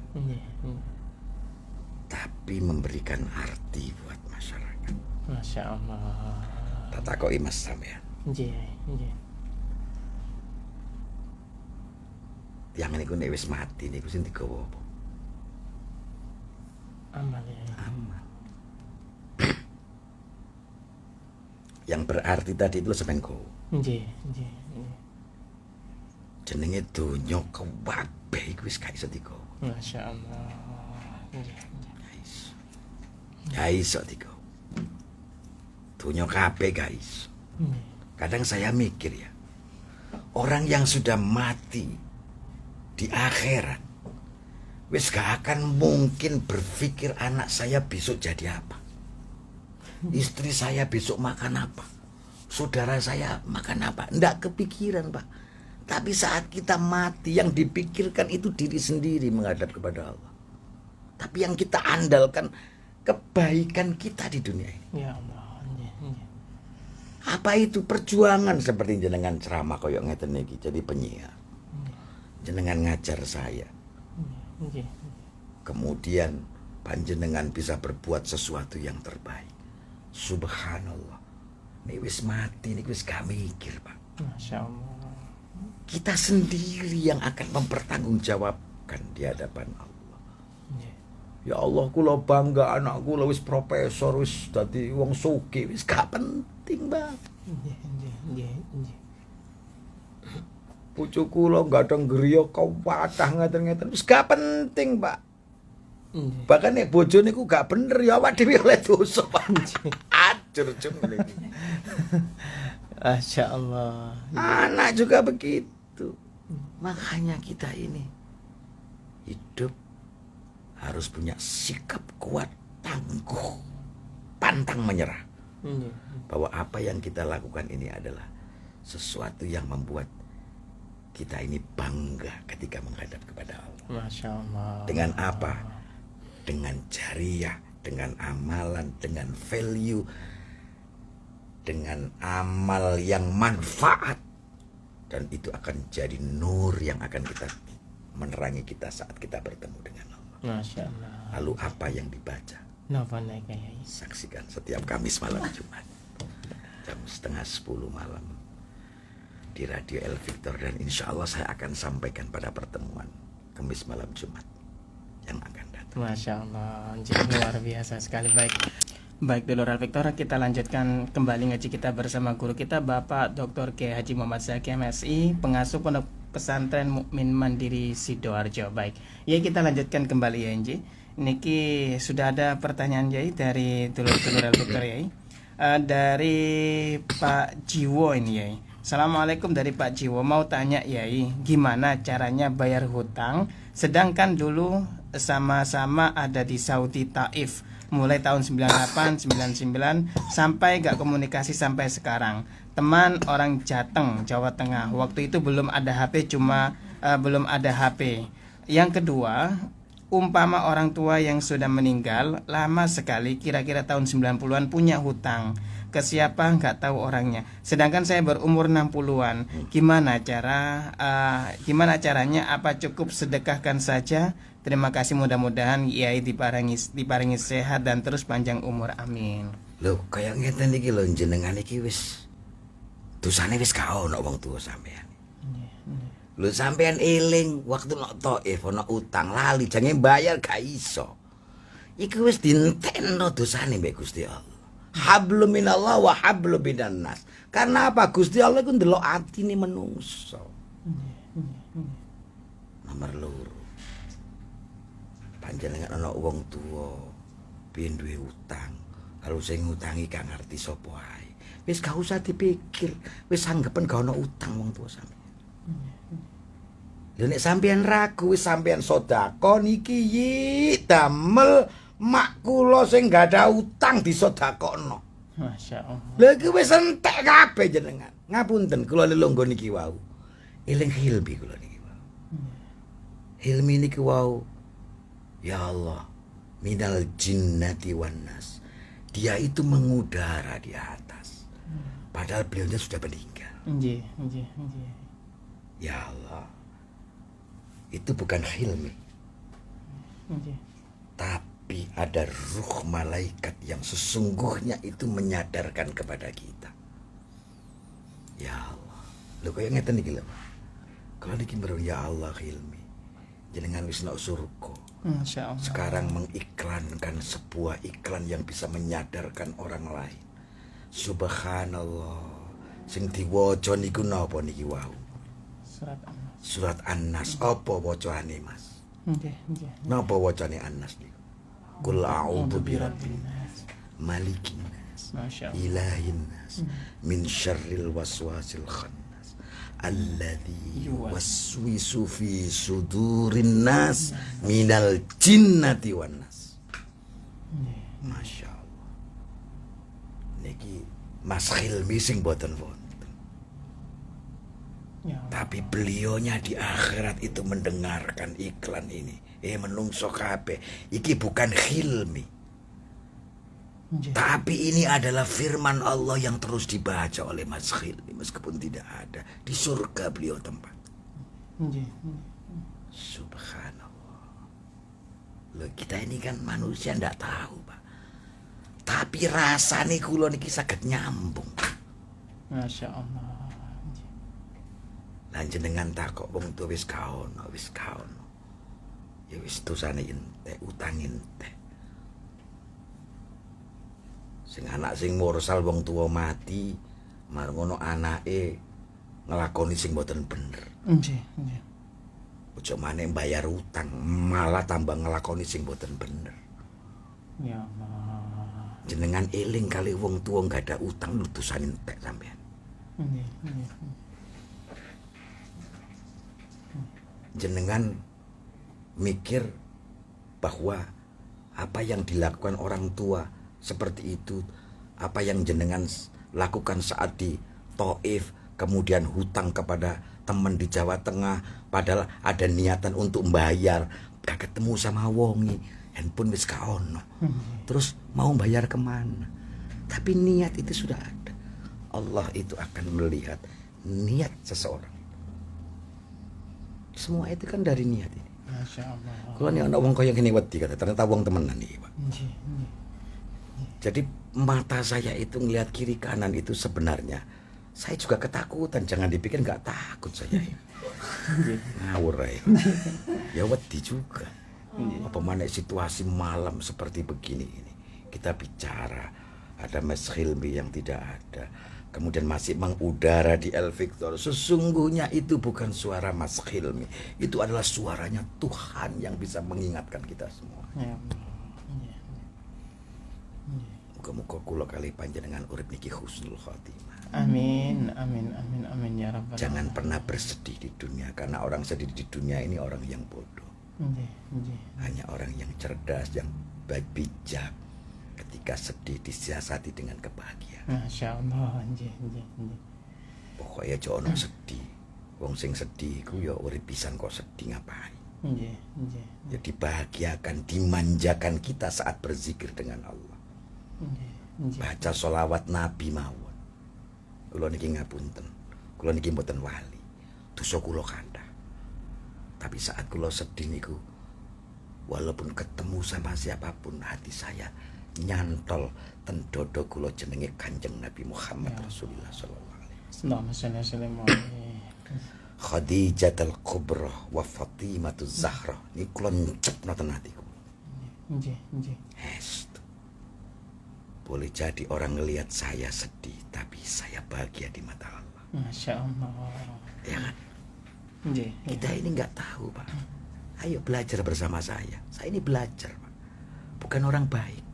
tapi memberikan arti buat masyarakat. Masya Allah. Tatakoi mas sampean. Nggih. Yang niku nek wis mati niku sing digawa apa? Amal ya. Amal. Yang berarti tadi itu sampean gawa. Nggih. Jenenge donya kabeh iku wis gak iso digawa. Masya Allah. Ya iso digawa. Donya kabeh guys. Kadang saya mikir ya, orang yang sudah mati di akhirat wis gak akan mungkin berpikir anak saya besok jadi apa, istri saya besok makan apa, saudara saya makan apa. Ndak kepikiran, Pak. Tapi saat kita mati, yang dipikirkan itu diri sendiri menghadap kepada Allah. Tapi yang kita andalkan kebaikan kita di dunia ini. Ya Allah. Apa itu perjuangan seperti jenengan ceramah koyok ngeten iki jadi penyiar. Jenengan ngajar saya. Kemudian panjenengan bisa berbuat sesuatu yang terbaik. Subhanallah. Ini wis mati, ini wis gak mikir, Pak. Masya Allah. Kita sendiri yang akan mempertanggungjawabkan di hadapan Allah. Ya Allah, kula bangga anak kula wis profesor, wis dadi wong sugih, wis gak penting, Bang. Nggih. Pucuk kula gadang griya kawathah ngeten-ngeten wis gak penting, Pak. Bahkan nek bojo niku gak bener ya awak dhewe oleh dosa, Pak. Ajur jumlah. Masya Allah. Anak juga begitu. Makanya kita ini hidup harus punya sikap kuat, tangguh, pantang menyerah. Bahwa apa yang kita lakukan ini adalah sesuatu yang membuat kita ini bangga ketika menghadap kepada Allah. Masya Allah. Dengan apa? Dengan jariah, dengan amalan, dengan value, dengan amal yang manfaat. Dan itu akan jadi nur yang akan kita menerangi kita saat kita bertemu dengan Allah. Masya Allah. Lalu apa yang dibaca? Napa naik Kiai? Saksikan setiap Kamis malam Jumat jam 9:30 malam di Radio El Victor, dan insya Allah saya akan sampaikan pada pertemuan Kamis malam Jumat yang akan datang. Masya Allah, jadi luar biasa sekali. Baik dulur El Victor, kita lanjutkan kembali ngaji kita bersama guru kita Bapak Dr. Kiai Haji Muhammad Zaki MSI, pengasuh Pondok Pesantren Mukmin Mandiri Sidoarjo. Baik, ya kita lanjutkan kembali ya Inji. Niki sudah ada pertanyaan Yai dari dulur-dulur El Victor Yai. Dari Pak Jiwo ini Yai. Assalamualaikum dari Pak Jiwo, mau tanya Yai, gimana caranya bayar hutang sedangkan dulu sama-sama ada di Saudi Taif mulai tahun 98, 99 sampai gak komunikasi sampai sekarang. Teman orang Jateng, Jawa Tengah. Waktu itu belum ada HP, belum ada HP. Yang kedua, umpama orang tua yang sudah meninggal lama sekali, kira-kira tahun 90-an punya hutang ke siapa nggak tahu orangnya, sedangkan saya berumur 60-an. Gimana caranya? Apa cukup sedekahkan saja? Terima kasih, mudah-mudahan Yai diparingi sehat dan terus panjang umur, amin. Loh, kayak ngeten iki lho, jenengan iki wis dosane wis gak ono wong tuwa sampean. Lho sampean eling waktu nok Taif ono utang lali jange bayar gak iso. Iku wis dientekno dosane mbek Gusti Allah. Hablum minallah wa hablum minan nas. Karena apa? Gusti Allah iku ndelok atine menungso. Nomor loro. Panjenengan ana wong tuwa piye duwe utang. Kalau sing ngutangi gak ngerti sapa ae. Wis gak usah dipikir, wis anggepen gak ana utang wong tuwa sampeyan. Lha nek sampeyan ragu wis sampeyan sedekah niki damel mak kula sing gak ada utang disedekahno. Masya Allah. Lha iki wis entek kabeh jenengan. Ngapunten kula lelungguh niki wau. Eling Hilmi kula niki wau. Hilmi niki wau. Ya Allah, minal jinnati wan nas. Dia itu mengudara di atas. Padahal beliaunya sudah meninggal. Nggih. Ya Allah. Itu bukan Hilmi. Tapi ada ruh malaikat yang sesungguhnya itu menyadarkan kepada kita. Ya Allah. Lho kaya ngeten iki lho. Kalau niki mereng ya Allah Hilmi. Jenengan wis nok surga. Masya Allah. Sekarang mengiklankan sebuah iklan yang bisa menyadarkan orang lain. Subhanallah. Sing diwaca niku napa niki wau? Surat An-Nas. Apa wacane, Mas? Nggih. Napa wacane An-Nas niku? Qul a'udzu birabbin nas, malikin nas, ilahin nas, min syarril waswasil khannas, alladzi yuwaswisu fi sudurin nas minal jinnati wan nas. Masya Allah. Niki Mas Hilmi sing boten wonten. Ya. Tapi beliaunya di akhirat itu mendengarkan iklan ini. Menungso kabeh. Iki bukan Hilmi. Tapi ini adalah firman Allah yang terus dibaca oleh Mas Hilmi. Meskipun tidak ada. Di surga beliau tempat. Subhanallah. Loh, kita ini kan manusia ndak tahu, Pak. Tapi rasane kula niki saged nyambung. Masya Allah. Lan jenengan takok wong tuwa wis kaono. Ya wis dosane entek, utang entek. Sing anak sing mursal wong tuwa mati, mar ngono anake nglakoni sing mboten bener. Nggih. Ojo maneh bayar utang, malah tambah nglakoni sing mboten bener. Ya Allah. Jenengan eling kali wong tuwa gak ada utang lho dosane entek sampean. Nggih. Jenengan mikir bahwa apa yang dilakukan orang tua seperti itu, apa yang jenengan lakukan saat di Taif, kemudian hutang kepada temen di Jawa Tengah, padahal ada niatan untuk membayar, gak ketemu sama wongi, handphone wis gak ono. Terus mau bayar kemana? Tapi niat itu sudah ada. Allah itu akan melihat niat seseorang. Semua itu kan dari niat ini. Masya Allah. Kalau nih anak wong kaya gini wedi kata, ternyata wong temenan nih Pak. Jadi mata saya itu ngelihat kiri kanan itu sebenarnya saya juga ketakutan. Jangan dipikir nggak takut saya. Ngawur ya wedi juga. Apa mana situasi malam seperti begini ini. Kita bicara ada Mas Hilmi yang tidak ada. Kemudian masih mengudara di El Victor. Sesungguhnya itu bukan suara Mas Hilmi. Itu adalah suaranya Tuhan yang bisa mengingatkan kita semua. Muka-muka kula kali panjenengan urip niki husnul khotimah. Amin, amin, amin, amin ya Rabbal Jangan alamin. pernah bersedih di dunia, karena orang sedih di dunia ini orang yang bodoh. Hanya orang yang cerdas, yang baik bijak, ketika sedih disiasati dengan kebahagiaan. Masya Allah. Pokoknya jangan sedih. Wong sing sedih ku ya urip pisan kok sedih ngapain? Ya dibahagiakan, dimanjakan kita saat berzikir dengan Allah. Baca sholawat Nabi mawon. Kula niki ngapunten. Kula niki mboten wali. Dosa kula kathah. Tapi saat kula sedih niku, walaupun ketemu sama siapapun, hati saya nyantol ten dodo kula jenenge Kanjeng Nabi Muhammad Rasulullah sallallahu alaihi wasallam. Khadijatul Kubra wa Fatimatuz Zahra. Niku kula ncepno ten atiku. Boleh jadi orang ngelihat saya sedih, tapi saya bahagia di mata Allah. Masya Allah. Ya kan? Kita ini nggak tahu Pak. Ayo belajar bersama saya. Saya ini belajar Pak. Bukan orang baik,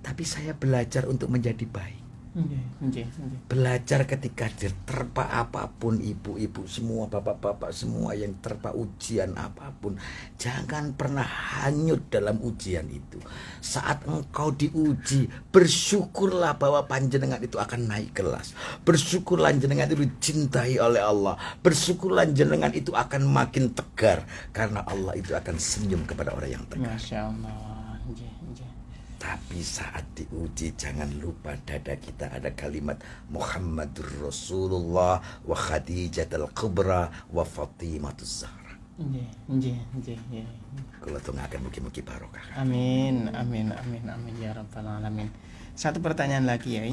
tapi saya belajar untuk menjadi baik. Belajar ketika diterpa apapun, ibu-ibu semua, bapak-bapak semua yang terpa ujian apapun, jangan pernah hanyut dalam ujian itu. Saat engkau diuji, bersyukurlah bahwa panjenengan itu akan naik kelas. Bersyukurlah jenengan itu dicintai oleh Allah. Bersyukurlah jenengan itu akan makin tegar, karena Allah itu akan senyum kepada orang yang tegar. Masya Allah. Tapi saat diuji, jangan lupa dada kita ada kalimat Muhammadur Rasulullah wa Khadijatul Kubra wa Fatimatuz Zahra. Kula tunggaken mugi-mugi barokah. Amin, amin, amin, amin ya Rabbal alamin. Satu pertanyaan lagi ya,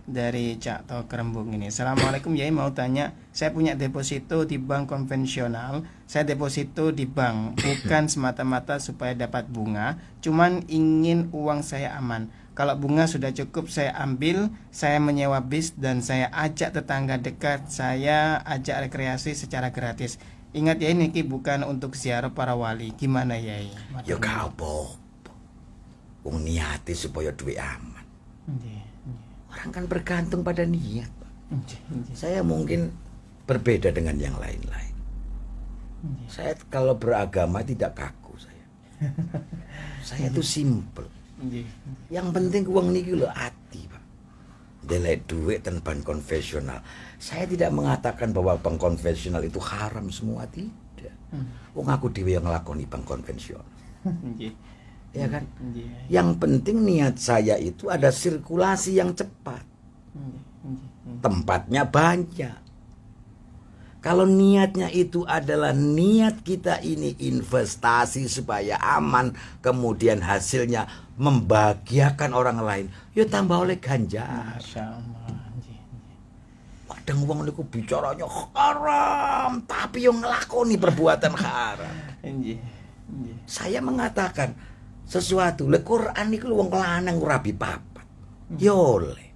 dari Cak To Kerembung ini. Assalamualaikum Yai, mau tanya, saya punya deposito di bank konvensional. Saya deposito di bank bukan semata-mata supaya dapat bunga, cuman ingin uang saya aman. Kalau bunga sudah cukup saya ambil, saya menyewa bis dan saya ajak tetangga dekat, saya ajak rekreasi secara gratis. Ingat ya, ini bukan untuk ziarah para wali. Gimana Yai? Ya gak apa-apa. Wong niati supaya duit aman. Orang kan bergantung pada niat Pak. Saya mungkin berbeda dengan yang lain-lain. Saya kalau beragama tidak kaku saya. Saya itu simple. Yang penting uang niki lho ati Pak. Delek duit dan bank konvensional. Saya tidak mengatakan bahwa bank konvensional itu haram semua, tidak. Wong aku dhewe yang nglakoni bank konvensional. Ya kan? Yang penting niat saya itu ada sirkulasi yang cepat. Tempatnya banyak. Kalau niatnya itu adalah niat kita ini investasi supaya aman, kemudian hasilnya membahagiakan orang lain, ya tambah oleh ganjar. Kadang wong niku bicaranya haram, tapi yang ngelakoni perbuatan haram. Saya mengatakan sesuatu, le Quran niku wong lanang rabi papat. Ya oleh.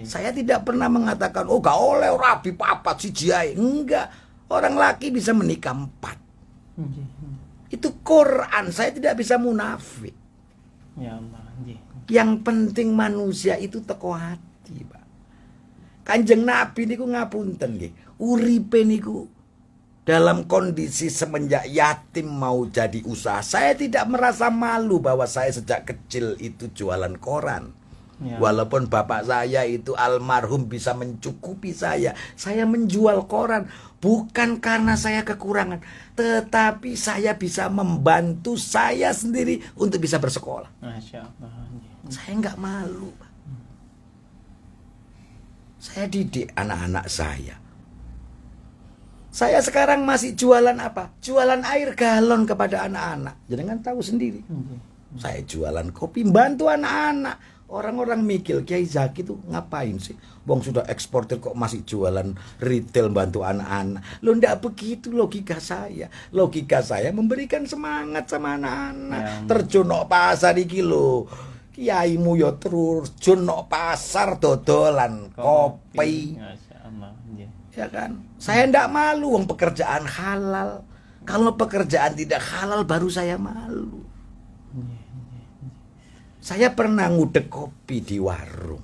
Saya tidak pernah mengatakan oh gak oleh rabi papat siji ae. Enggak. Orang laki bisa menikah 4. Itu Quran, saya tidak bisa munafik. Ya Allah. Yang penting manusia itu teko hati, Pak. Kanjeng Nabi niku ngapunten nggih. Uripe niku dalam kondisi semenjak yatim mau jadi usaha. Saya tidak merasa malu bahwa saya sejak kecil itu jualan koran. Ya. Walaupun bapak saya itu almarhum bisa mencukupi saya menjual koran bukan karena saya kekurangan, tetapi saya bisa membantu saya sendiri untuk bisa bersekolah. Masya Allah. Saya nggak malu, Pak. Saya didik anak-anak saya. Saya sekarang masih jualan apa? Jualan air galon kepada anak-anak. Jangan tahu sendiri. Saya jualan kopi, bantu anak-anak. Orang-orang mikir, Kiai Zaki itu ngapain sih? Wong sudah eksportir kok masih jualan retail bantu anak-anak. Loh enggak begitu logika saya. Logika saya memberikan semangat sama anak-anak. Ya. Terjun nang pasar iki lho. Kiaimu yo terjun nang pasar dodolan kopi. Masya Allah. Ya kan? Saya enggak malu wong pekerjaan halal. Kalau pekerjaan tidak halal baru saya malu. Saya pernah ngudek kopi di warung.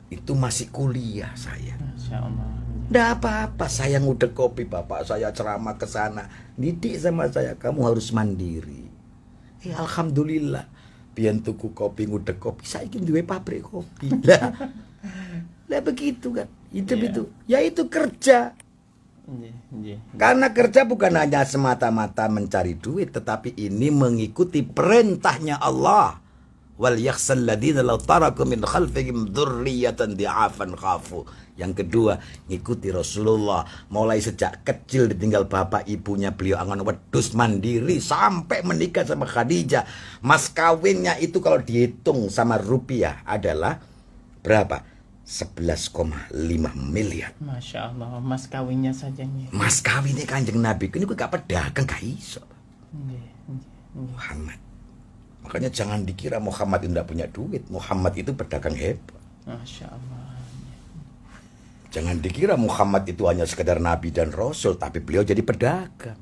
Itu masih kuliah saya. Masya Allah. Nggak apa-apa saya ngudek kopi, bapak saya ceramah ke sana. Didik sama saya, kamu harus mandiri. Alhamdulillah. Biyen tuku kopi ngudek kopi, saya ingin duwe pabrik kopi. Lah begitu kan. Itu. Ya itu kerja. Karena kerja bukan hanya semata-mata mencari duit, tetapi ini mengikuti perintahnya Allah. Wal yakhsal ladina law taraku min khalfihim dzurriyyatan di'afan khafu. Yang kedua, ngikuti Rasulullah. Mulai sejak kecil ditinggal bapak ibunya, beliau angon wedus mandiri sampai menikah sama Khadijah. Mas kawinnya itu kalau dihitung sama rupiah adalah berapa? 11,5 miliar. Masya Allah, mas kawinnya saja nih. Mas kawinnya Kanjeng Nabi ini gak pedagang, gak iso. Muhammad. Makanya jangan dikira Muhammad itu tidak punya duit. Muhammad itu pedagang hebat. Masya Allah. Jangan dikira Muhammad itu hanya sekedar Nabi dan Rasul, tapi beliau jadi pedagang.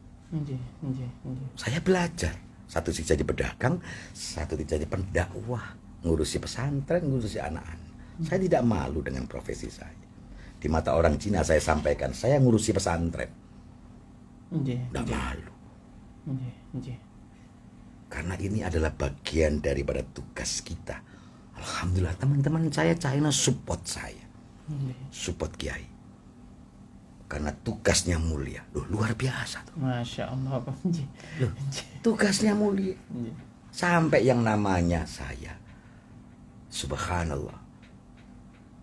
Saya belajar. Satu sisi jadi pedagang, satu sisi jadi pendakwah, ngurusi pesantren, ngurusi anak-anak. Saya tidak malu dengan profesi saya. Di mata orang Cina saya sampaikan, saya ngurusi pesantren. Tidak malu. Karena ini adalah bagian daripada tugas kita. Alhamdulillah teman-teman saya China support saya. Support Kiai. Karena tugasnya mulia. Loh, luar biasa tuh. Masya Allah. Loh, tugasnya mulia. Sampai yang namanya saya, subhanallah,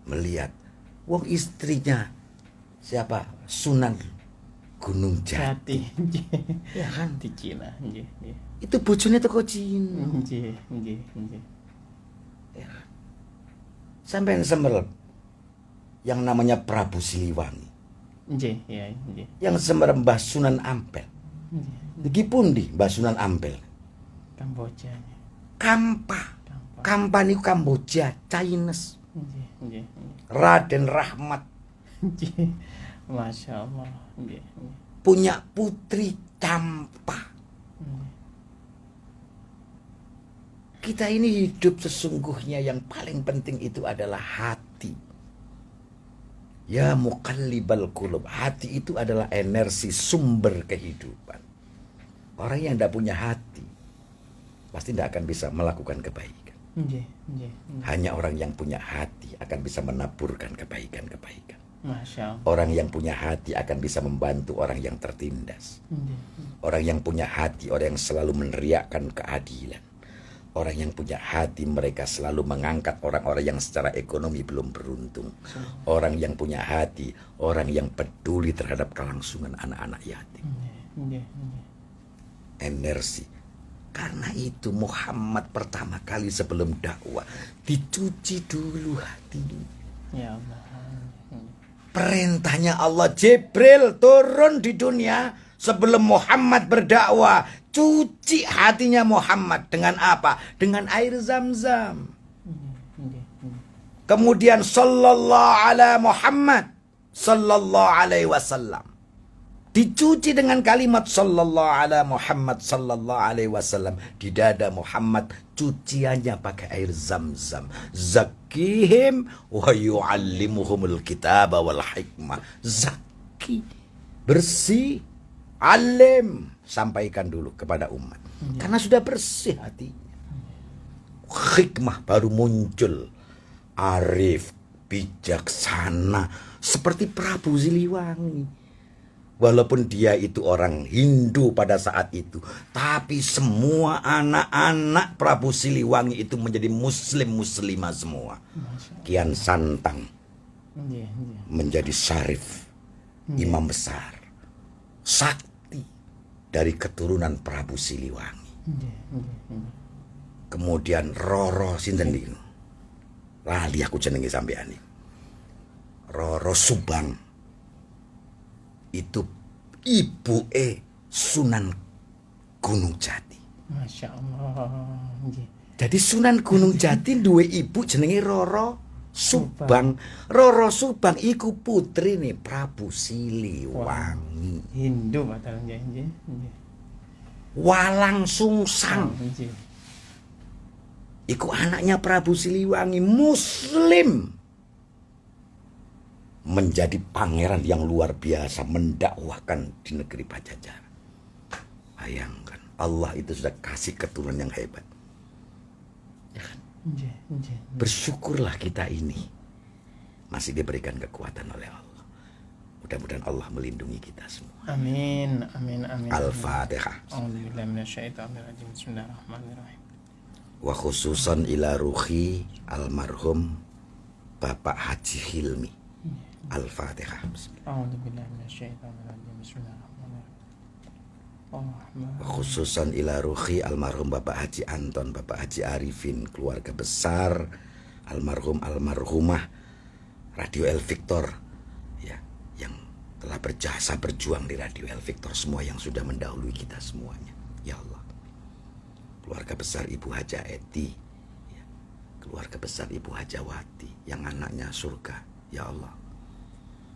melihat wong istrinya siapa? Sunan Gunung Jati. Ya kan? Di Cina. Itu bojone teko Cina. Ya. Sampai semerep yang namanya Prabu Siliwangi. Yang semerep Mbah Sunan Ampel. Iki pundi Mbah Sunan Ampel? Kamboja. Kampa niku Kamboja, Chinese. Raden Rahmat. Masya Allah. Punya putri Campa. Kita ini hidup sesungguhnya yang paling penting itu adalah hati. Ya muqallibal qulub. Hati itu adalah energi sumber kehidupan. Orang yang tidak punya hati pasti tidak akan bisa melakukan kebaikan. Hanya orang yang punya hati akan bisa menaburkan kebaikan-kebaikan. Orang yang punya hati akan bisa membantu orang yang tertindas. Orang yang punya hati, orang yang selalu meneriakkan keadilan. Orang yang punya hati, mereka selalu mengangkat orang-orang yang secara ekonomi belum beruntung. Orang yang punya hati, orang yang peduli terhadap kelangsungan anak-anak yatim. Energi. Karena itu Muhammad pertama kali sebelum dakwah dicuci dulu hatinya. Ya Allah. Perintahnya Allah, Jibril turun di dunia sebelum Muhammad berdakwah. Cuci hatinya Muhammad dengan apa? Dengan air Zam-Zam. Kemudian sallallahu ala Muhammad sallallahu alaihi wasallam. Dicuci dengan kalimat sallallahu ala Muhammad sallallahu alaihi wasallam. Di dada Muhammad cuciannya pakai air Zam-Zam. Zakihim wa yu'allimuhumul kitaba wal hikmah. Zaki, bersih, alim, sampaikan dulu kepada umat. Karena sudah bersih hatinya. Hikmah baru muncul. arif, bijaksana seperti Prabu Siliwangi. Walaupun dia itu orang Hindu pada saat itu, tapi semua anak-anak Prabu Siliwangi itu menjadi muslimah semua. Kian Santang menjadi syarif, imam besar, sakti dari keturunan Prabu Siliwangi. Kemudian Roro sinten niku? Lali aku jenenge sampeyan iki. Roro Subang itu ibu Sunan Gunung Jati. Masya Allah. Jadi Sunan Gunung Jati duwe ibu jenenge Roro Subang. Roro Subang iku putri nih Prabu Siliwangi. Hindu padahal nggih. Walang Sungsang iku anaknya Prabu Siliwangi, muslim, menjadi pangeran yang luar biasa, mendakwahkan di negeri Pajajaran. Bayangkan, Allah itu sudah kasih keturunan yang hebat. Ya kan? Bersyukurlah kita ini masih diberikan kekuatan oleh Allah. Mudah-mudahan Allah melindungi kita semua. Amin. Al-Fatihah. A'udzubillahi minasyaitonirrajim. Bismillahirrahmanirrahim. Wa khususan ila ruhi almarhum Bapak Haji Hilmi. Al-Fatihah. A'udzubillahi minasyaitonirrajim. Bismillahirrahmanirrahim. Khususan ila ruhi almarhum Bapak Haji Anton, Bapak Haji Arifin, keluarga besar almarhum almarhumah Radio El Victor, ya, yang telah berjasa berjuang di Radio El Victor, semua yang sudah mendahului kita semuanya. Ya Allah. Keluarga besar Ibu Haja Eti, ya, keluarga besar Ibu Hajawati yang anaknya surga. Ya Allah.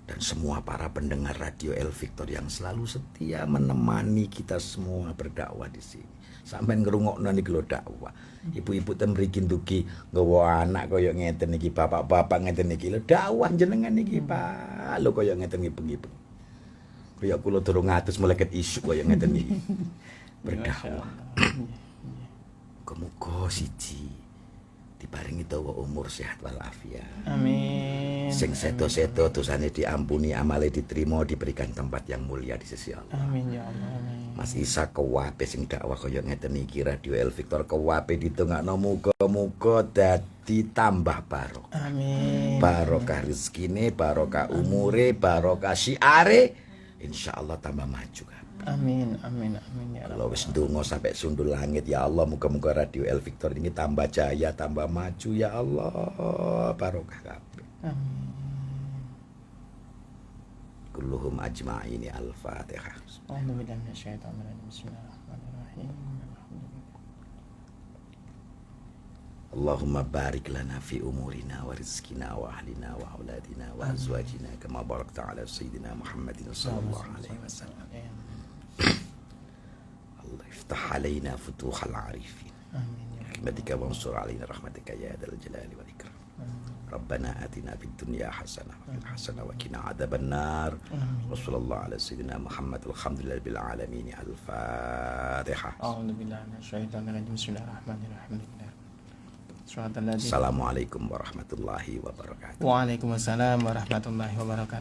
Dan semua para pendengar Radio El Victor yang selalu setia menemani kita semua berdakwah di sini. Sampai ngerungokno niki lho dakwah. Ibu-ibu ten mriki ndugi nggawa anak kaya ngeten niki, bapak-bapak ngeten niki lho dakwah jenengan niki, Pak. Lho kaya ngeten niki bengi. Kaya kula durung ngatus mleket isu kaya ngeten niki. Berdakwah. Muga siji diparingi dawa umur sehat walafiat. Amin. Sing sedo-sedo dosane diampuni, amale diterima, diberikan tempat yang mulia di sisi Allah. Amin ya Allah. Amin. Mas Isa kewape sing dakwah kaya ngeten iki Radio El Victor kewape ditengakno, muga-muga dadi tambah barokah. Amin. Barokah rezekine, barokah umure, barokah syiare, insyaallah tambah maju kan. Amin ya Allah Allah. wis ndonga sampai sundul langit, ya Allah muga-muga Radio El Victor ini tambah jaya, tambah maju ya Allah, barokah kabeh. Amin. Kulluhum ajma'in. Al-Fatihah. A'udzubillahi minasyaitonirrajim. Bismillahirrahmanirrahim. Allahumma barik lana fi umurina wa rizkina wa ahlina wa auladina wa azwajina kama barakta ala sayyidina Muhammadin sallallahu alaihi wasallam. Allah iftah alaina futuhal arifin. Amin ya Rahmatika wansur alaina rahmatika ya dzal jalali wal ikram. Rabbana atina fid dunya hasanah wa fil hasanah wa qina adzabannar. Wa sallallahu ala sayyidina Muhammad alhamdulillahi bil alamin. Al-Fatihah. A'udzubillahi minasyaitonirrajim. Bismillahirrahmanirrahim. Assalamualaikum warahmatullahi wabarakatuh. Waalaikumsalam warahmatullahi wabarakatuh.